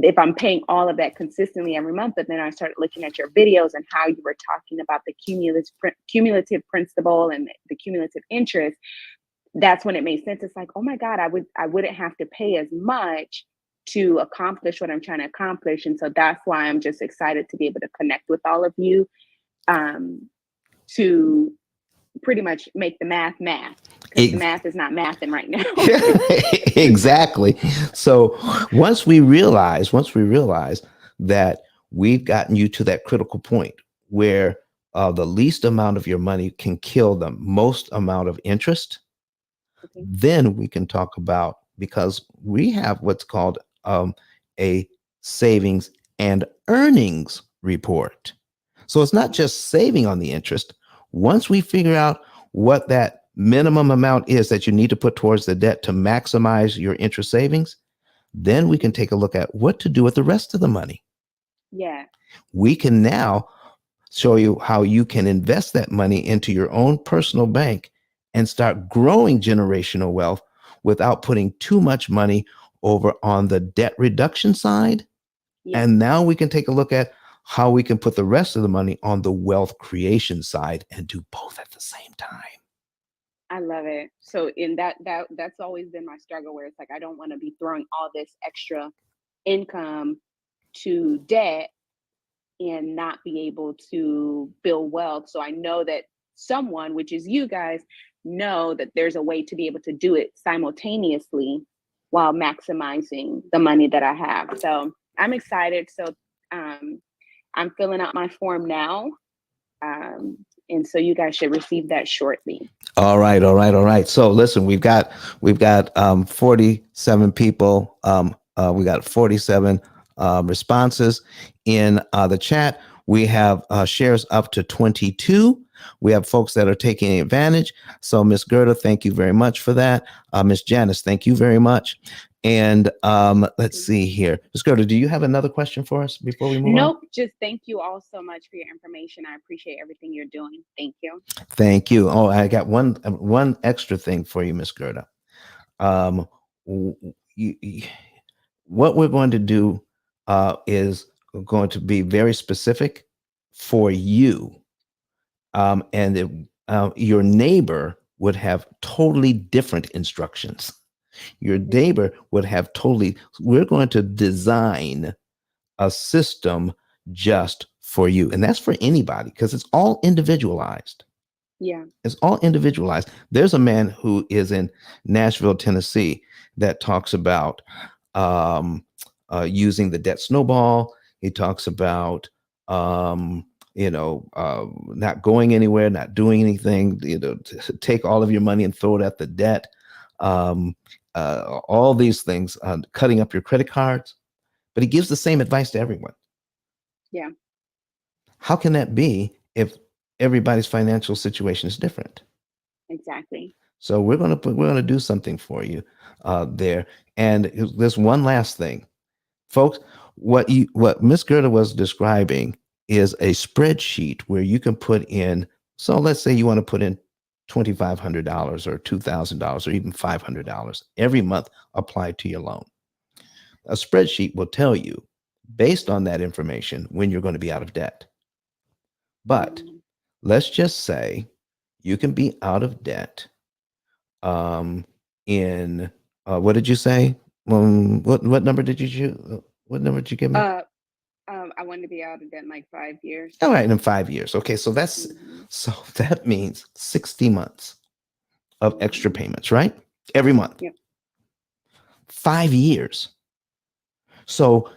if I'm paying all of that consistently every month. But then I started looking at your videos and how you were talking about the cumulative principal and the cumulative interest. That's when it made sense. It's like, oh my God, I wouldn't have to pay as much to accomplish what I'm trying to accomplish. And so that's why I'm just excited to be able to connect with all of you to pretty much make the math because the math is not mathing right now. Exactly. So once we realize that we've gotten you to that critical point where the least amount of your money can kill the most amount of interest, then we can talk about, because we have what's called a savings and earnings report. So it's not just saving on the interest. Once we figure out what that minimum amount is that you need to put towards the debt to maximize your interest savings, then we can take a look at what to do with the rest of the money. Yeah. We can now show you how you can invest that money into your own personal bank and start growing generational wealth without putting too much money over on the debt reduction side. Yeah. And now we can take a look at how we can put the rest of the money on the wealth creation side and do both at the same time. I love it. So in that's always been my struggle, where it's like, I don't want to be throwing all this extra income to debt and not be able to build wealth. So I know that someone, which is you guys, know that there's a way to be able to do it simultaneously while maximizing the money that I have. So I'm excited. So I'm filling out my form now. And so you guys should receive that shortly. All right. So listen, we've got 47 people. We got 47 responses in the chat. We have shares up to 22. We have folks that are taking advantage. So Miss Gerda, thank you very much for that. Miss Janice, thank you very much. And let's see here. Ms. Gerda, do you have another question for us before we move on? Nope. Just thank you all so much for your information. I appreciate everything you're doing. Thank you. Thank you. Oh, I got one extra thing for you, Ms. Gerda. What we're going to do is going to be very specific for you. And your neighbor would have totally different instructions. Your neighbor would have we're going to design a system just for you. And that's for anybody because it's all individualized. Yeah. It's all individualized. There's a man who is in Nashville, Tennessee that talks about using the debt snowball. He talks about not going anywhere, not doing anything, take all of your money and throw it at the debt. all these things, cutting up your credit cards, but he gives the same advice to everyone. Yeah. How can that be if everybody's financial situation is different? Exactly. So we're gonna do something for you there. And there's one last thing, folks. What Miss Gerda was describing is a spreadsheet where you can put in. So let's say you want to put in $2,500 or $2,000 or even $500 every month applied to your loan. A spreadsheet will tell you, based on that information, when you're going to be out of debt. But let's just say you can be out of debt in what did you say? What number did you choose? What number did you give me? I wanted to be out of debt in like 5 years. All right, in 5 years. Okay, so that means 60 months of extra payments, right? Every month. Yep. 5 years. So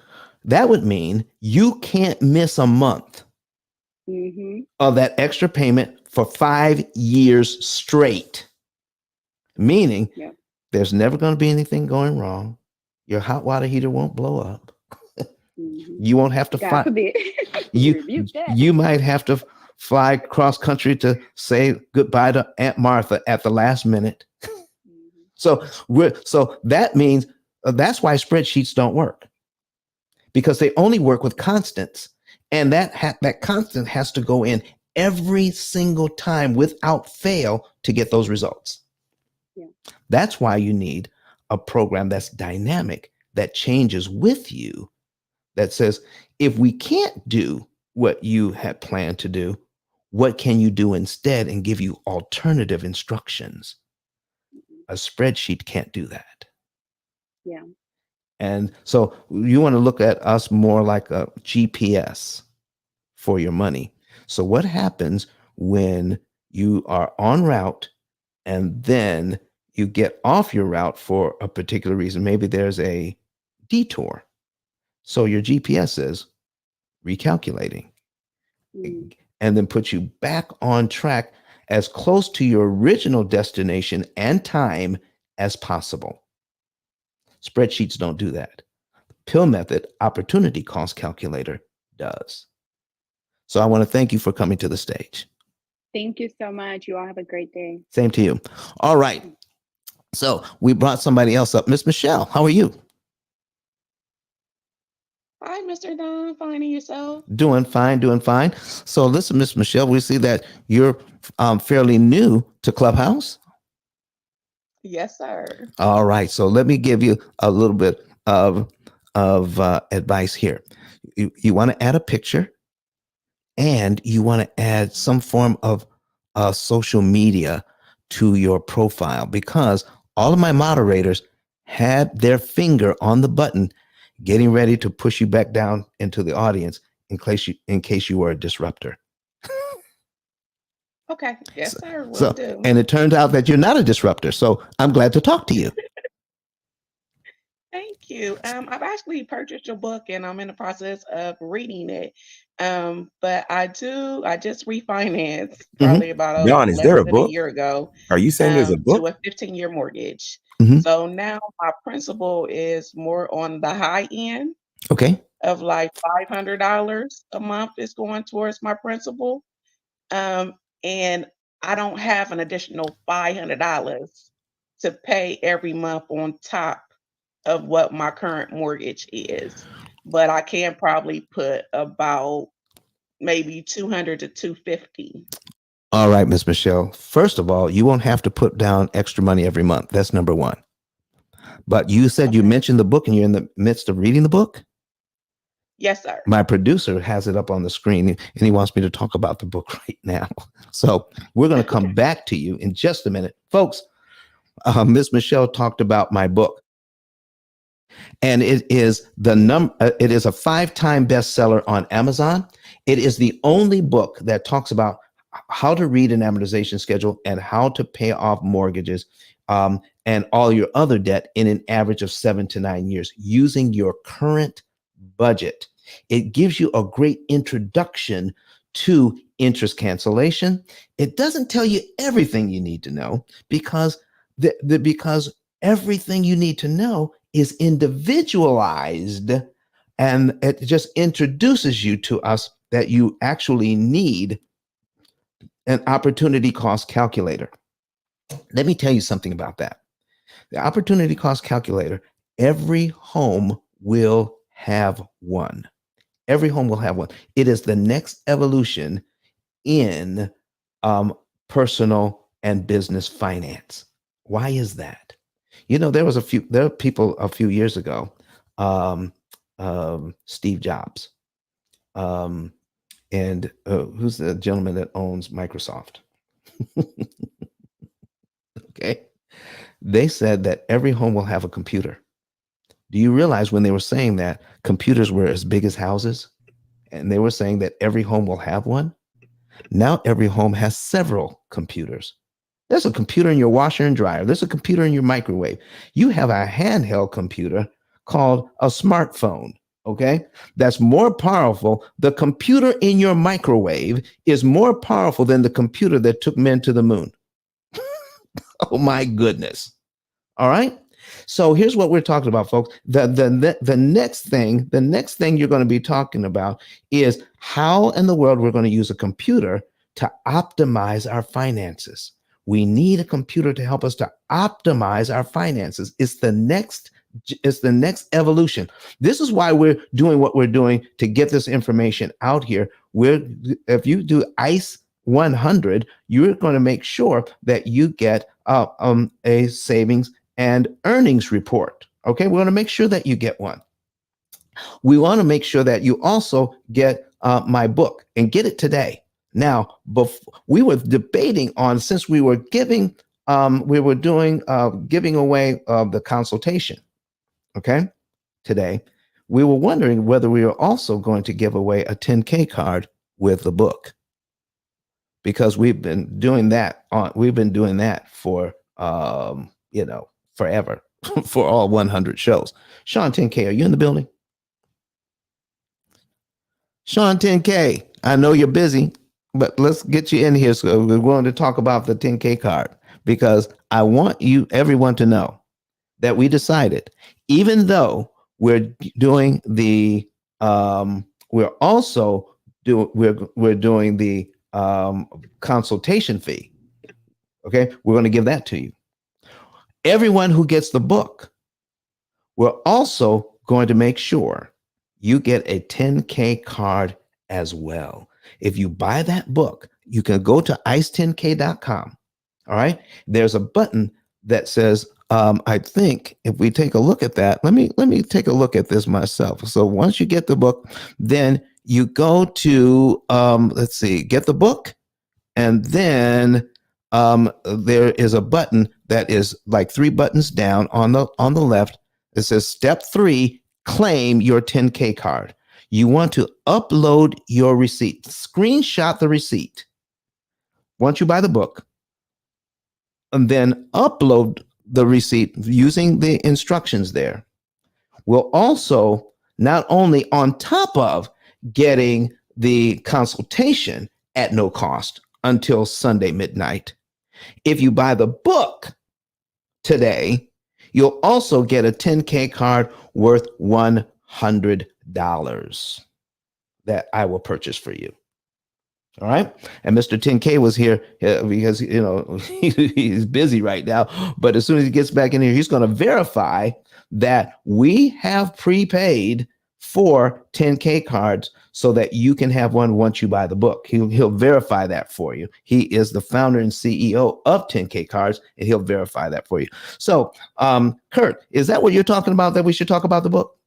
that would mean you can't miss a month of that extra payment for 5 years straight. Meaning there's never going to be anything going wrong. Your hot water heater won't blow up. You won't have to fly. You might have to fly cross country to say goodbye to Aunt Martha at the last minute. So that means that's why spreadsheets don't work, because they only work with constants, and that constant has to go in every single time without fail to get those results. Yeah. That's why you need a program that's dynamic, that changes with you, that says, if we can't do what you had planned to do, what can you do instead, and give you alternative instructions. A spreadsheet can't do that. Yeah. And so you want to look at us more like a GPS for your money. So what happens when you are en route and then you get off your route for a particular reason? Maybe there's a detour. So your GPS says recalculating and then puts you back on track as close to your original destination and time as possible. Spreadsheets don't do that. P.I.L.L method, opportunity cost calculator, does. So I want to thank you for coming to the stage. Thank you so much. You all have a great day. Same to you. All right. So we brought somebody else up. Miss Michelle, how are you? Hi, Mr. Don. Finding yourself? Doing fine, doing fine. So listen, Miss Michelle, we see that you're fairly new to Clubhouse. Yes, sir. All right. So let me give you a little bit of advice here. You want to add a picture, and you want to add some form of social media to your profile, because all of my moderators had their finger on the button getting ready to push you back down into the audience in case you were a disruptor. Okay. Yes, sir. Will do. And it turns out that you're not a disruptor. So I'm glad to talk to you. Thank you. I've actually purchased your book and I'm in the process of reading it. But I just refinanced probably about John, is there less a than a book? year ago. Are you saying there's a book? To a 15-year mortgage. So now my principal is more on the high end. Okay. Of like $500 a month is going towards my principal. And I don't have an additional $500 to pay every month on top of what my current mortgage is. But I can probably put about maybe $200 to $250. All right, Miss Michelle. First of all, you won't have to put down extra money every month. That's number one. But you said you mentioned the book and you're in the midst of reading the book? Yes, sir. My producer has it up on the screen and he wants me to talk about the book right now. So we're going to come back to you in just a minute. Folks, Miss Michelle talked about my book. And it is it is a 5-time bestseller on Amazon. It is the only book that talks about how to read an amortization schedule and how to pay off mortgages and all your other debt in an average of 7 to 9 years using your current budget. It gives you a great introduction to interest cancellation. It doesn't tell you everything you need to know because Everything you need to know is individualized, and it just introduces you to us that you actually need an opportunity cost calculator. Let me tell you something about that. The opportunity cost calculator, every home will have one. Every home will have one. It is the next evolution in um, personal and business finance. Why is that? There are people a few years ago, um, Steve Jobs, um, and who's the gentleman that owns Microsoft? Okay. They said that every home will have a computer. Do you realize when they were saying that computers were as big as houses and they were saying that every home will have one? Now every home has several computers. There's a computer in your washer and dryer. There's a computer in your microwave. You have a handheld computer called a smartphone. Okay. That's more powerful. The computer in your microwave is more powerful than the computer that took men to the moon. Oh my goodness. All right. So here's what we're talking about, folks. The next thing you're going to be talking about is how in the world we're going to use a computer to optimize our finances. We need a computer to help us to optimize our finances. It's the next evolution. This is why we're doing what we're doing to get this information out here. If you do ICE 100, you're going to make sure that you get a savings and earnings report. Okay, we want to make sure that you get one. We want to make sure that you also get my book and get it today. Now, we were debating on, since we were giving away the consultation. Okay, today we were wondering whether we were also going to give away a 10K card with the book, because we've been doing that for forever, for all 100 shows. Sean 10K, are you in the building? Sean 10K, I know you're busy, but let's get you in here. So we're going to talk about the 10K card, because I want everyone to know that we decided, even though we're doing the we're also we're doing the consultation fee. Okay, we're going to give that to you. Everyone who gets the book, we're also going to make sure you get a 10K card as well. If you buy that book, you can go to ice10k.com. All right, there's a button that says, I think if we take a look at that, let me take a look at this myself. So once you get the book, then you go to let's see, get the book, and then there is a button that is like 3 buttons down on the left. It says step 3, claim your 10K card. You want to upload your receipt, screenshot the receipt once you buy the book, and then upload the receipt using the instructions there. We'll also, not only on top of getting the consultation at no cost until Sunday midnight, if you buy the book today, you'll also get a 10K card worth $100 that I will purchase for you. All right. And Mr. 10K was here because, he's busy right now. But as soon as he gets back in here, he's going to verify that we have prepaid for 10K cards so that you can have one once you buy the book. He'll verify that for you. He is the founder and CEO of 10K cards, and he'll verify that for you. So, Kurt, is that what you're talking about, that we should talk about the book?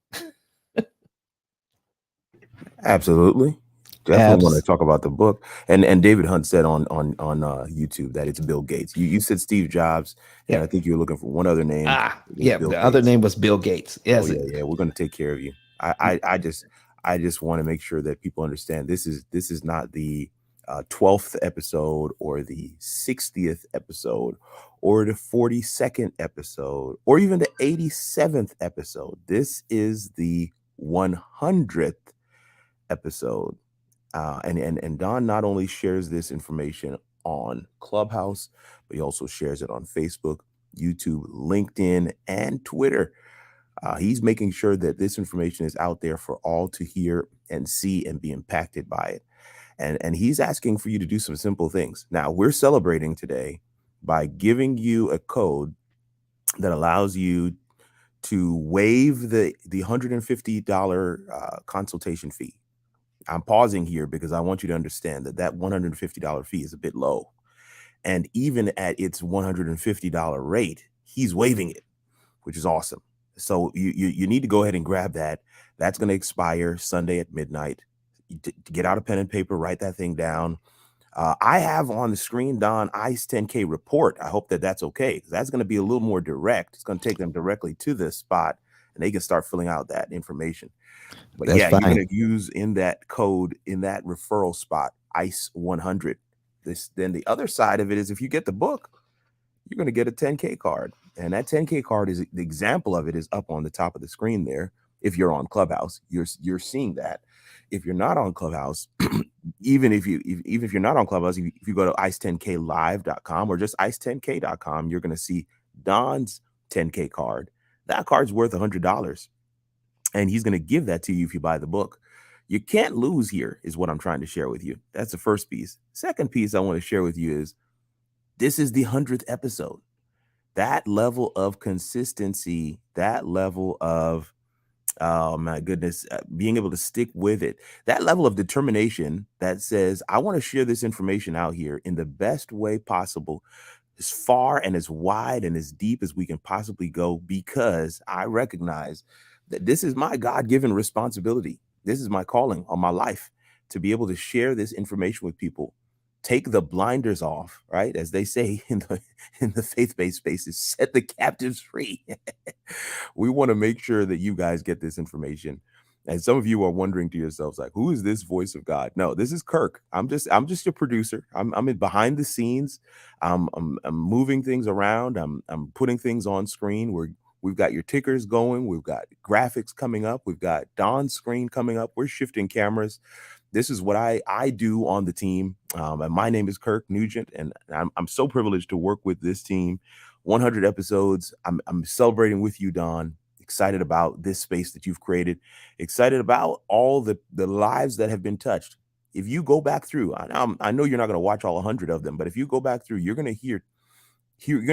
Absolutely. Definitely want to talk about the book. And David Hunt said on YouTube that it's Bill Gates. You said Steve Jobs, and I think you were looking for one other name. The other name was Bill Gates. Yes. Oh, yeah. We're going to take care of you. I just want to make sure that people understand this is not the 12th episode or the 60th episode or the 42nd episode or even the 87th episode. This is the 100th episode. And Don not only shares this information on Clubhouse, but he also shares it on Facebook, YouTube, LinkedIn, and Twitter. He's making sure that this information is out there for all to hear and see and be impacted by it. And he's asking for you to do some simple things. Now, we're celebrating today by giving you a code that allows you to waive the $150 consultation fee. I'm pausing here because I want you to understand that that $150 fee is a bit low. And even at its $150 rate, he's waiving it, which is awesome. So you need to go ahead and grab that. That's going to expire Sunday at midnight. Get out a pen and paper, write that thing down. I have on the screen Don ICE 10K report. I hope that that's okay. That's going to be a little more direct. It's going to take them directly to this spot and they can start filling out that information. But That's yeah, you're fine. going to use in that code, in that referral spot, ICE 100. Then the other side of it is if you get the book, you're going to get a 10K card. And that 10K card is the example of it is up on the top of the screen there. If you're on Clubhouse, you're seeing that. If you're not on Clubhouse, even if you're not on Clubhouse, if you go to ice10klive.com or just ice10k.com, you're going to see Don's 10K card. That card's worth $100. And he's going to give that to you if you buy the book. You can't lose here is what I'm trying to share with you. That's the first piece. Second piece I want to share with you is this is the 100th episode. That level of consistency, that level of, oh my goodness, being able to stick with it, that level of determination that says, I want to share this information out here in the best way possible, as far and as wide and as deep as we can possibly go, because I recognize that this is my God-given responsibility. This is my calling on my life to be able to share this information with people. Take the blinders off, right? As they say in the faith-based spaces, set the captives free. We want to make sure that you guys get this information. And some of you are wondering to yourselves, like, who is this voice of God? No, this is Kirk. I'm just your producer. I'm in behind the scenes. I'm moving things around. I'm putting things on screen. We've got your tickers going. We've got graphics coming up. We've got Don's screen coming up. We're shifting cameras. This is what I do on the team. And my name is Kirk Nugent, and I'm so privileged to work with this team. 100 episodes. I'm celebrating with you, Don. Excited about this space that you've created. Excited about all the lives that have been touched. If you go back through, I know you're not going to watch all 100 of them, but if you go back through, you're going to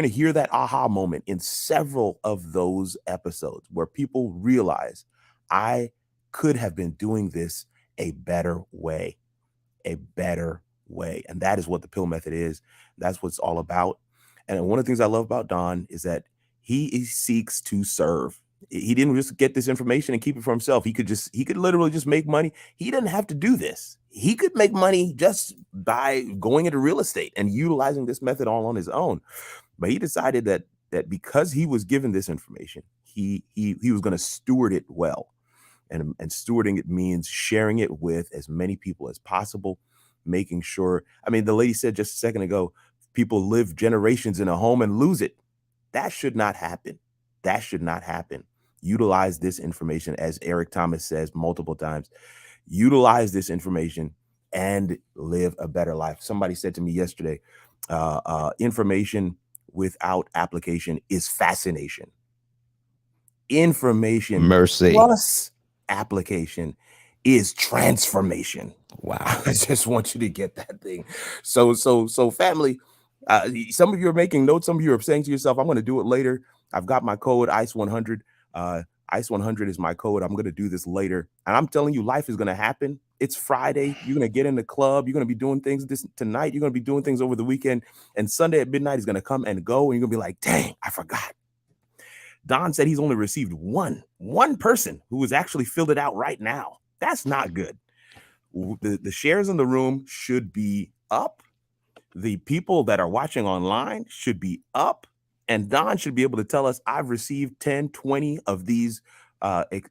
hear that aha moment in several of those episodes where people realize I could have been doing this a better way. And that is what the P.I.L.L method is. That's what it's all about. And one of the things I love about Don is that he seeks to serve. He didn't just get this information and keep it for himself. He could literally just make money. He doesn't have to do this. He could make money just by going into real estate and utilizing this method all on his own. But he decided that because he was given this information, he was going to steward it well. And stewarding it means sharing it with as many people as possible, making sure. I mean, the lady said just a second ago, people live generations in a home and lose it. That should not happen. That should not happen. Utilize this information, as Eric Thomas says multiple times. Utilize this information and live a better life. Somebody said to me yesterday, information without application is fascination. Information Mercy. plus application is transformation. Wow. I just want you to get that thing. So family, some of you are making notes. Some of you are saying to yourself, I'm going to do it later. I've got my code ICE100. ICE100 is my code. I'm going to do this later. And I'm telling you, life is going to happen. It's Friday. You're going to get in the club. You're going to be doing things tonight. You're going to be doing things over the weekend. And Sunday at midnight is going to come and go. And you're going to be like, dang, I forgot. Don said he's only received one person who has actually filled it out right now. That's not good. The shares in the room should be up. The people that are watching online should be up. And Don should be able to tell us, I've received 10, 20 of these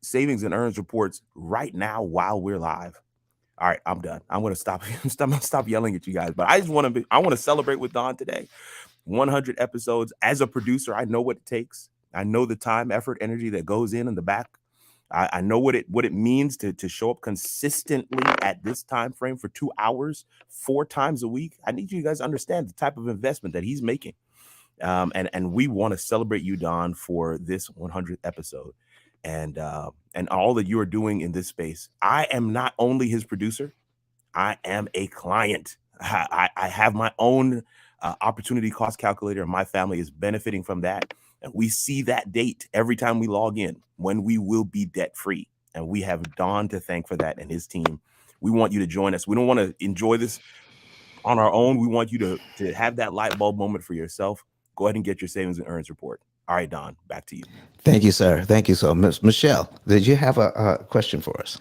savings and earnings reports right now while we're live. All right, I'm done. I'm going to stop yelling at you guys. But I want to celebrate with Don today. 100 episodes. As a producer, I know what it takes. I know the time, effort, energy that goes in the back. I know what it means to show up consistently at this time frame for 2 hours, 4 times a week. I need you guys to understand the type of investment that he's making. And we want to celebrate you, Don, for this 100th episode, and all that you are doing in this space. I am not only his producer, I am a client. I have my own opportunity cost calculator, and my family is benefiting from that. And we see that date every time we log in when we will be debt free. And we have Don to thank for that and his team. We want you to join us. We don't want to enjoy this on our own. We want you to have that light bulb moment for yourself. Go ahead and get your savings and earnings report. All right, Don, back to you. Thank you, sir. Thank you so much. Michelle, did you have a question for us?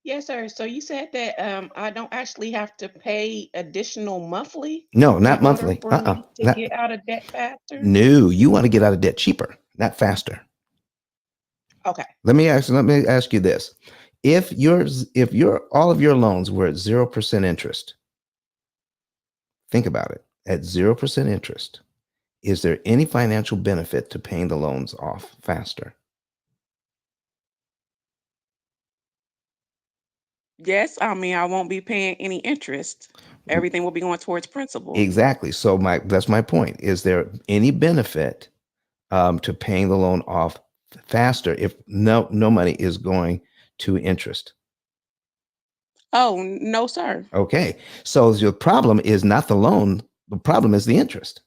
Yes, sir. So you said that I don't actually have to pay additional monthly No, in not order monthly. for me to Not, get out of debt faster? no, you want to get out of debt cheaper, not faster. Okay. Let me ask you this. If all of your loans were at 0% interest, think about it. At 0% interest, is there any financial benefit to paying the loans off faster? Yes, I mean, I won't be paying any interest. Everything will be going towards principal. Exactly. So that's my point. Is there any benefit to paying the loan off faster if no money is going to interest? Oh, no, sir. Okay. So your problem is not the loan. The problem is the interest.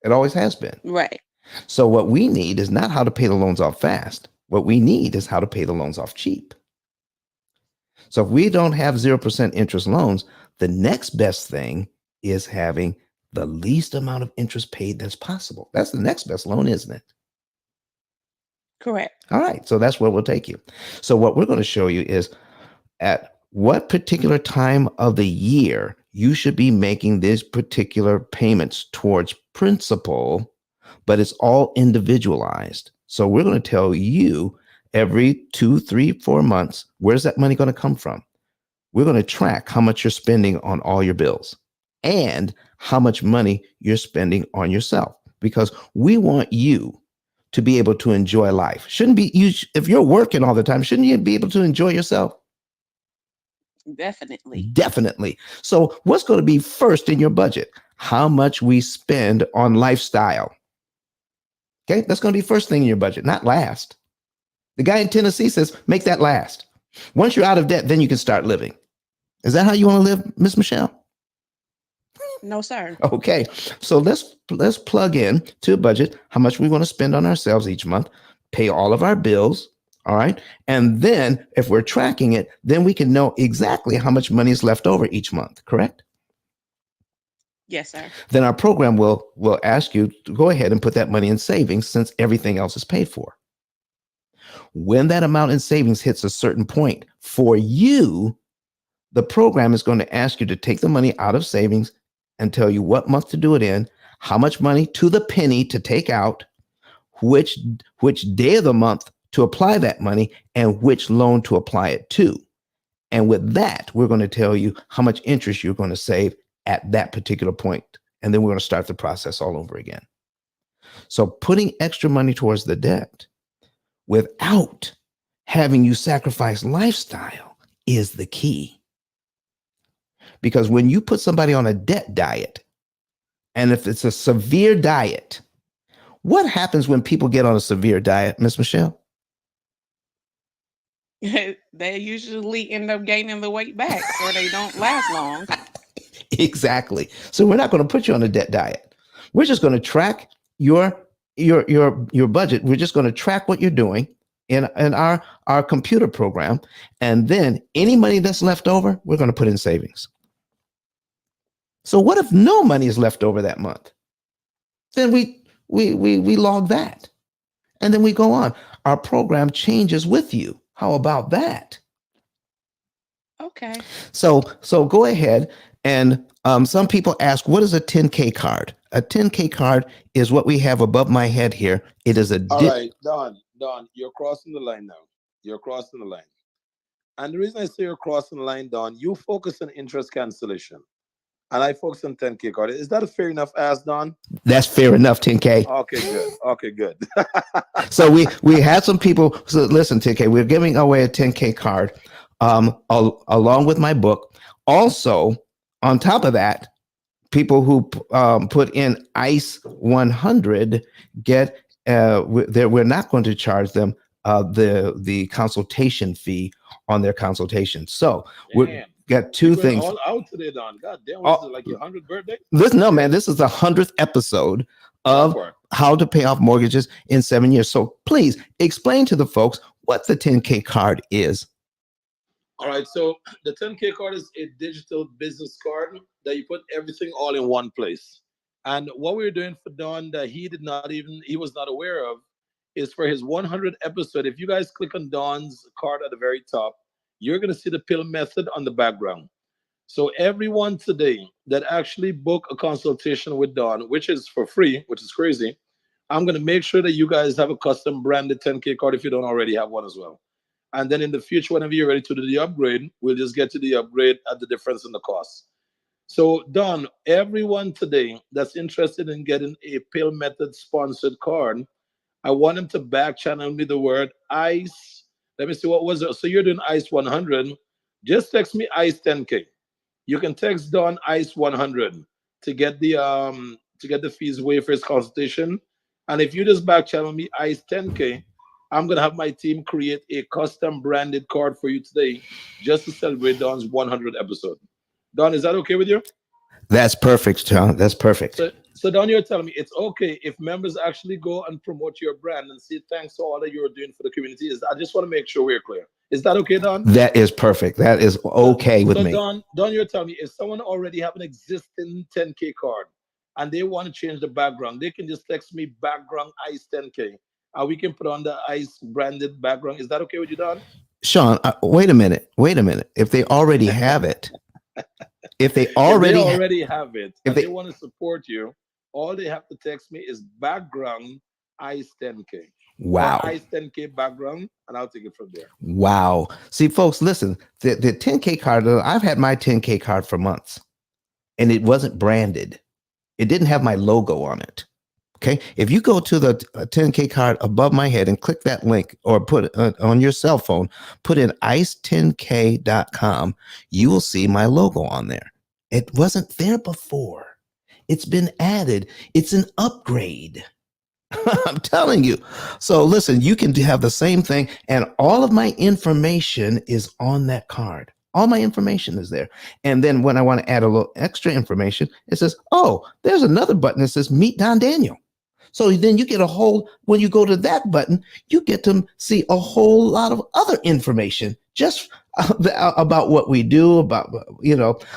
It always has been. Right. So what we need is not how to pay the loans off fast. What we need is how to pay the loans off cheap. So if we don't have 0% interest loans, the next best thing is having the least amount of interest paid that's possible. That's the next best loan, isn't it? Correct. All right. So that's where we'll take you. So what we're going to show you is at what particular time of the year you should be making these particular payments towards principal, but it's all individualized. So we're going to tell you every 2, 3, 4 months, where's that money going to come from? We're going to track how much you're spending on all your bills and how much money you're spending on yourself, because we want you to be able to enjoy life. Shouldn't be you if you're working all the time, shouldn't you be able to enjoy yourself? Definitely. Definitely. So what's going to be first in your budget? How much we spend on lifestyle. Okay, that's going to be first thing in your budget, not last. The guy in Tennessee says, make that last. Once you're out of debt, then you can start living. Is that how you want to live, Miss Michelle? No, sir. Okay, so let's plug in to a budget how much we want to spend on ourselves each month, pay all of our bills, all right? And then if we're tracking it, then we can know exactly how much money is left over each month, correct? Yes, sir. Then our program will ask you to go ahead and put that money in savings since everything else is paid for. When that amount in savings hits a certain point for you, the program is going to ask you to take the money out of savings and tell you what month to do it in, how much money to the penny to take out, which day of the month to apply that money, and which loan to apply it to. And with that, we're going to tell you how much interest you're going to save at that particular point. And then we're going to start the process all over again. So putting extra money towards the debt without having you sacrifice lifestyle is the key. Because when you put somebody on a debt diet, and if it's a severe diet, what happens when people get on a severe diet, Miss Michelle? They usually end up gaining the weight back, or they don't last long. Exactly. So we're not going to put you on a debt diet. We're just going to track your budget. We're just going to track what you're doing in our computer program, and then any money that's left over, we're going to put in savings. So what if no money is left over that month? Then we log that, and then we go on. Our program changes with you. How about that? Okay. So go ahead, and some people ask, what is a 10K card? A 10K card is what we have above my head here. It is a All right, Don, you're crossing the line now. You're crossing the line. And the reason I say you're crossing the line, Don, you focus on interest cancellation. And I focus on 10K card. Is that a fair enough ask, Don? That's fair enough, 10K. Okay, good. Okay, good. So we had some people. So listen, 10K, we're giving away a 10K card along with my book. Also, On top of that, people who put in ICE 100 get we're not going to charge them the consultation fee on their consultation. So we Damn. got You're two going things. all out today, Don. God damn, what is it, Oh, like your 100th birthday? listen, no, man, Crazy. this is the 100th episode That of part. How to Pay Off Mortgages in 7 years. So please explain to the folks what the 10K card is. All right, so the 10K card is a digital business card that you put everything all in one place. And what we were doing for Don that he was not aware of is for his 100 episode. If you guys click on Don's card at the very top, you're going to see the pill method on the background. So everyone today that actually book a consultation with Don, which is for free, which is crazy, I'm going to make sure that you guys have a custom branded 10K card if you don't already have one as well. And then in the future, whenever you're ready to do the upgrade, we'll just get to the upgrade at the difference in the cost. So, Don, everyone today that's interested in getting a Pill Method sponsored card, I want them to back channel me the word ICE. Let me see what was it. So you're doing ICE 100. Just text me ICE 10K. You can text Don ICE 100 to get the fees waived for his consultation. And if you just back channel me ICE 10K, I'm gonna have my team create a custom branded card for you today just to celebrate Don's 100 episode. Don, is that okay with you? That's perfect, John. That's perfect. So Don, you're telling me it's okay if members actually go and promote your brand and say thanks for all that you're doing for the community. I just want to make sure we're clear. Is that okay, Don? That is perfect. That is So, okay with so me. Don, you're telling me if someone already have an existing 10K card and they want to change the background, they can just text me background ICE 10K, and we can put on the ICE branded background. Is that okay with you, Don? Sean, wait a minute. Wait a minute. If they already have it, if they If they already, already have it if and they they, want to support you, all they have to text me is background ICE 10K or wow. ICE 10K background, and I'll take it from there. Wow. See, folks, listen, the 10K card, I've had my 10K card for months and it wasn't branded. It didn't have my logo on it. Okay. If you go to the 10K card above my head and click that link or put on your cell phone, put in ice10k.com, you will see my logo on there. It wasn't there before. It's been added. It's an upgrade. I'm telling you. So listen, you can have the same thing, and all of my information is on that card. All my information is there. And then when I want to add a little extra information, it says, oh, there's another button that says Meet Don Daniel. So then you get a whole, when you go to that button, you get to see a whole lot of other information just about what we do, about,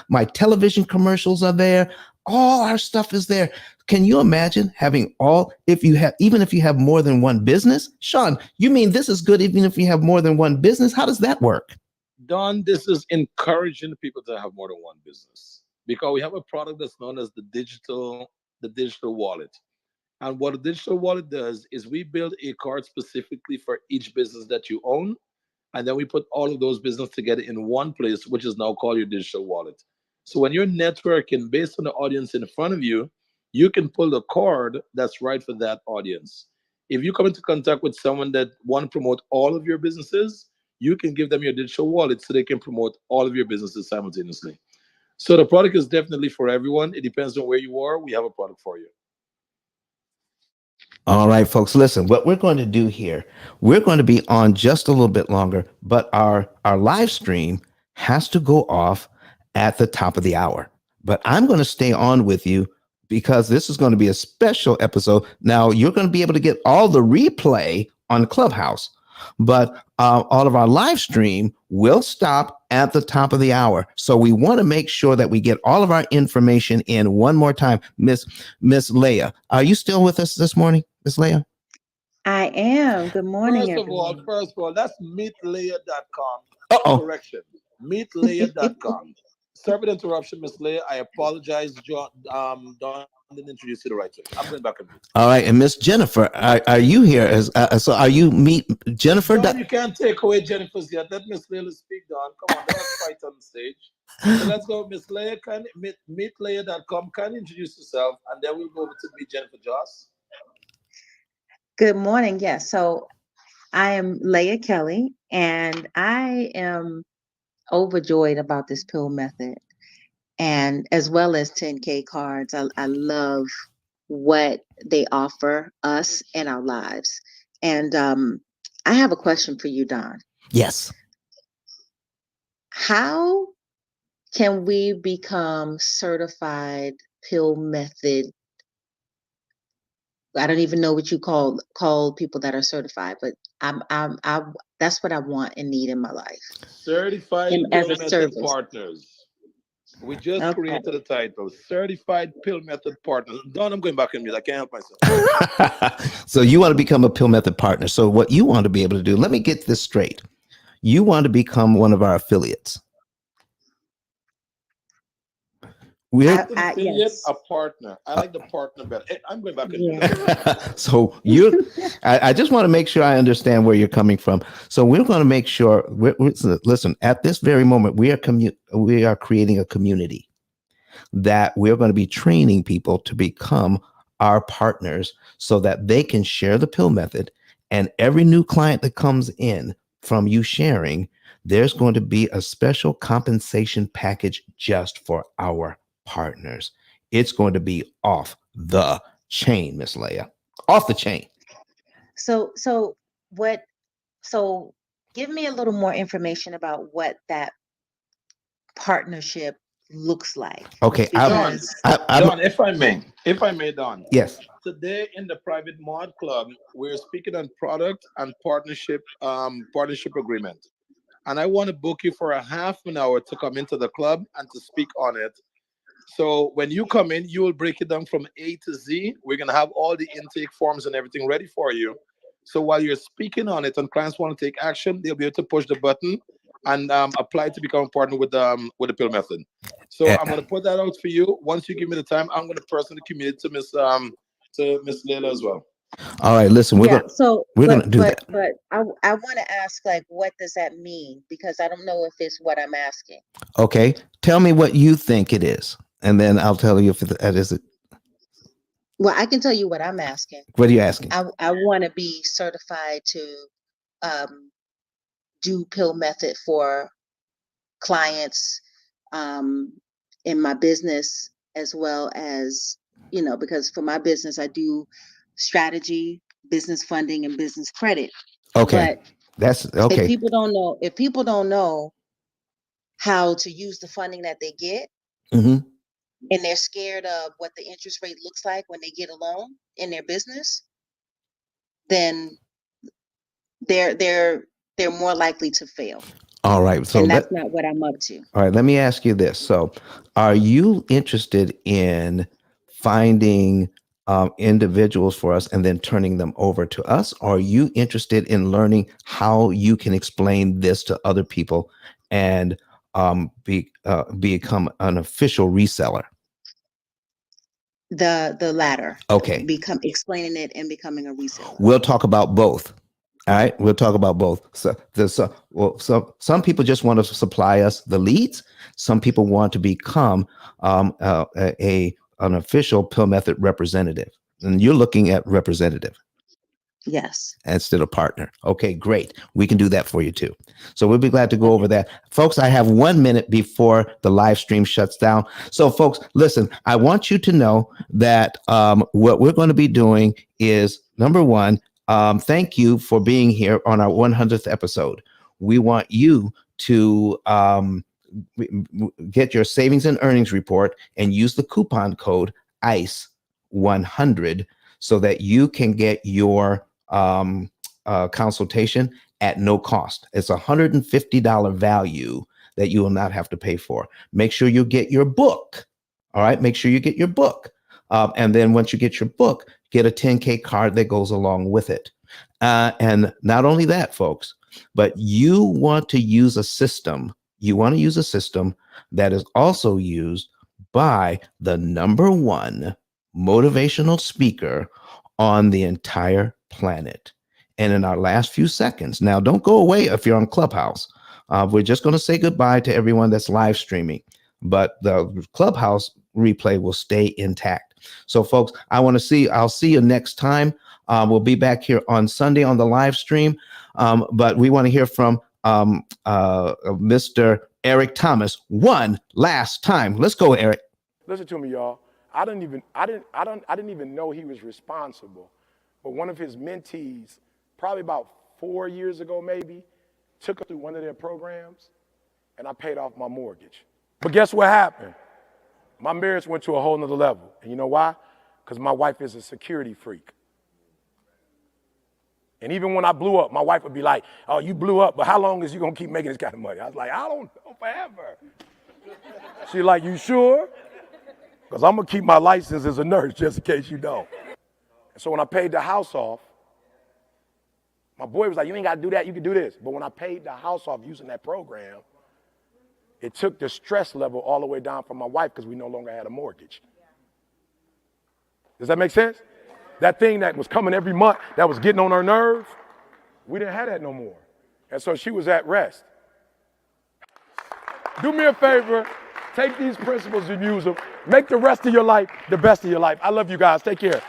my television commercials are there. All our stuff is there. Can you imagine having even if you have more than one business? Sean, you mean this is good even if you have more than one business? How does that work? Don, this is encouraging people to have more than one business because we have a product that's known as the digital wallet. And what a digital wallet does is we build a card specifically for each business that you own, and then we put all of those businesses together in one place, which is now called your digital wallet. So when you're networking based on the audience in front of you, you can pull the card that's right for that audience. If you come into contact with someone that want to promote all of your businesses, you can give them your digital wallet so they can promote all of your businesses simultaneously. So the product is definitely for everyone. It depends on where you are. We have a product for you. All right, folks, listen, what we're going to do here, we're going to be on just a little bit longer, but our live stream has to go off at the top of the hour. But I'm going to stay on with you because this is going to be a special episode. Now, you're going to be able to get all the replay on Clubhouse, but all of our live stream will stop at the top of the hour. So we want to make sure that we get all of our information in one more time. Miss Leah, are you still with us this morning, Miss Leah? I am. Good morning, First of all, that's meetlayer.com. Uh-oh. Correction. Meetlayer.com. Sorry for the interruption, Miss Leah. I apologize. Don didn't introduce you the right way. I'm going back on mute. All right, and Miss Jennifer, are you here? So are you meet Jennifer? Don, you can't take away Jennifer's yet. Let Miss Leah speak, Don. Come on, let's fight on the stage. So let's go, Miss Leah. Meetlayer.com. Can you introduce yourself, and then we'll go over to meet Jennifer Joss. Good morning. Yes. So I am Leah Kelly, and I am overjoyed about this pill method. and as well as 10K cards. I love what they offer us in our lives. And I have a question for you, Don. Yes. How can we become certified pill method? I don't even know what you call people that are certified, but I that's what I want and need in my life. Certified And as Pill a Method service. Partners. We just Okay. created a title, Certified Pill Method Partners. Don, I'm going back in mute. I can't help myself. So you want to become a Pill Method partner. So what you want to be able to do, let me get this straight. You want to become one of our affiliates. We're Not an affiliate, Yes. a partner. I like the partner better. I'm going back in mute. Yeah. so you I just want to make sure I understand where you're coming from. So we're going to make sure listen, at this very moment, we are creating a community that we're going to be training people to become our partners so that they can share the pill method. And every new client that comes in from you sharing, there's going to be a special compensation package just for our partners. It's going to be off the chain, Miss Leah. Off the chain. So what so give me a little more information about what that partnership looks like. Okay, Don, Because Don, if I may, Don. yes. Today in the private mod club, we're speaking on product and partnership agreement. And I want to book you for a half an hour to come into the club and to speak on it. So when you come in, you will break it down from A to Z. We're gonna have all the intake forms and everything ready for you. So while you're speaking on it and clients want to take action, they'll be able to push the button and apply to become a partner with the pill method. So Eh, I'm gonna put that out for you. Once you give me the time, I'm gonna personally communicate to Miss Layla as well. all right, listen, yeah, so we're gonna do that. but I want to ask, like, what does that mean? Because I don't know if it's what I'm asking. Okay, tell me what you think it is, and then I'll tell you if that is it. Well, I can tell you what I'm asking. What are you asking? I want to be certified to um, do pill method for clients um, in my business, as well as, because for my business I do strategy, business funding, and business credit. Okay, But that's if okay. people don't know how to use the funding that they get, Hmm. and they're scared of what the interest rate looks like when they get a loan in their business, then they're more likely to fail. All right, so And that's not what I'm up to. all right, let me ask you this. So, are you interested in finding individuals for us and then turning them over to us? Or are you interested in learning how you can explain this to other people and become an official reseller? The latter. Okay, Become explaining it and becoming a reseller. we'll talk about both. All right, we'll talk about both. So some people just want to supply us the leads. Some people want to become an official pill method representative, and you're looking at representative Yes. instead of partner. Okay, great. We can do that for you too. So we'll be glad to go over that. Folks, I have 1 minute before the live stream shuts down. So folks, listen, I want you to know that what we're going to be doing is, number one, thank you for being here on our 100th episode. We want you to get your savings and earnings report and use the coupon code ICE100 so that you can get your consultation at no cost. It's $150 value that you will not have to pay for. Make sure you get your book. All right. Make sure you get your book. And then once you get your book, get a 10K card that goes along with it. And not only that, folks, but you want to use a system. You want to use a system that is also used by the number one motivational speaker on the entire planet. And in our last few seconds, now don't go away if you're on Clubhouse. We're just going to say goodbye to everyone that's live streaming, but the Clubhouse replay will stay intact. So, folks, I'll see you next time. We'll be back here on Sunday on the live stream, but we want to hear from Mr. Eric Thomas one last time. Let's go, Eric. Listen to me, y'all. I didn't even know he was responsible. But one of his mentees, probably about 4 years ago maybe, took us through one of their programs, and I paid off my mortgage. But guess what happened? My marriage went to a whole nother level. And you know why? Because my wife is a security freak. And even when I blew up, my wife would be like, oh, you blew up, but how long is you gonna keep making this kind of money? I was like, I don't know, forever. She's like, you sure? Because I'm gonna keep my license as a nurse just in case you don't. And so when I paid the house off, my boy was like, you ain't gotta do that, you can do this. But when I paid the house off using that program, it took the stress level all the way down for my wife because we no longer had a mortgage. Does that make sense? That thing that was coming every month, that was getting on her nerves, we didn't have that no more. And so she was at rest. Do me a favor, take these principles and use them. Make the rest of your life the best of your life. I love you guys. Take care.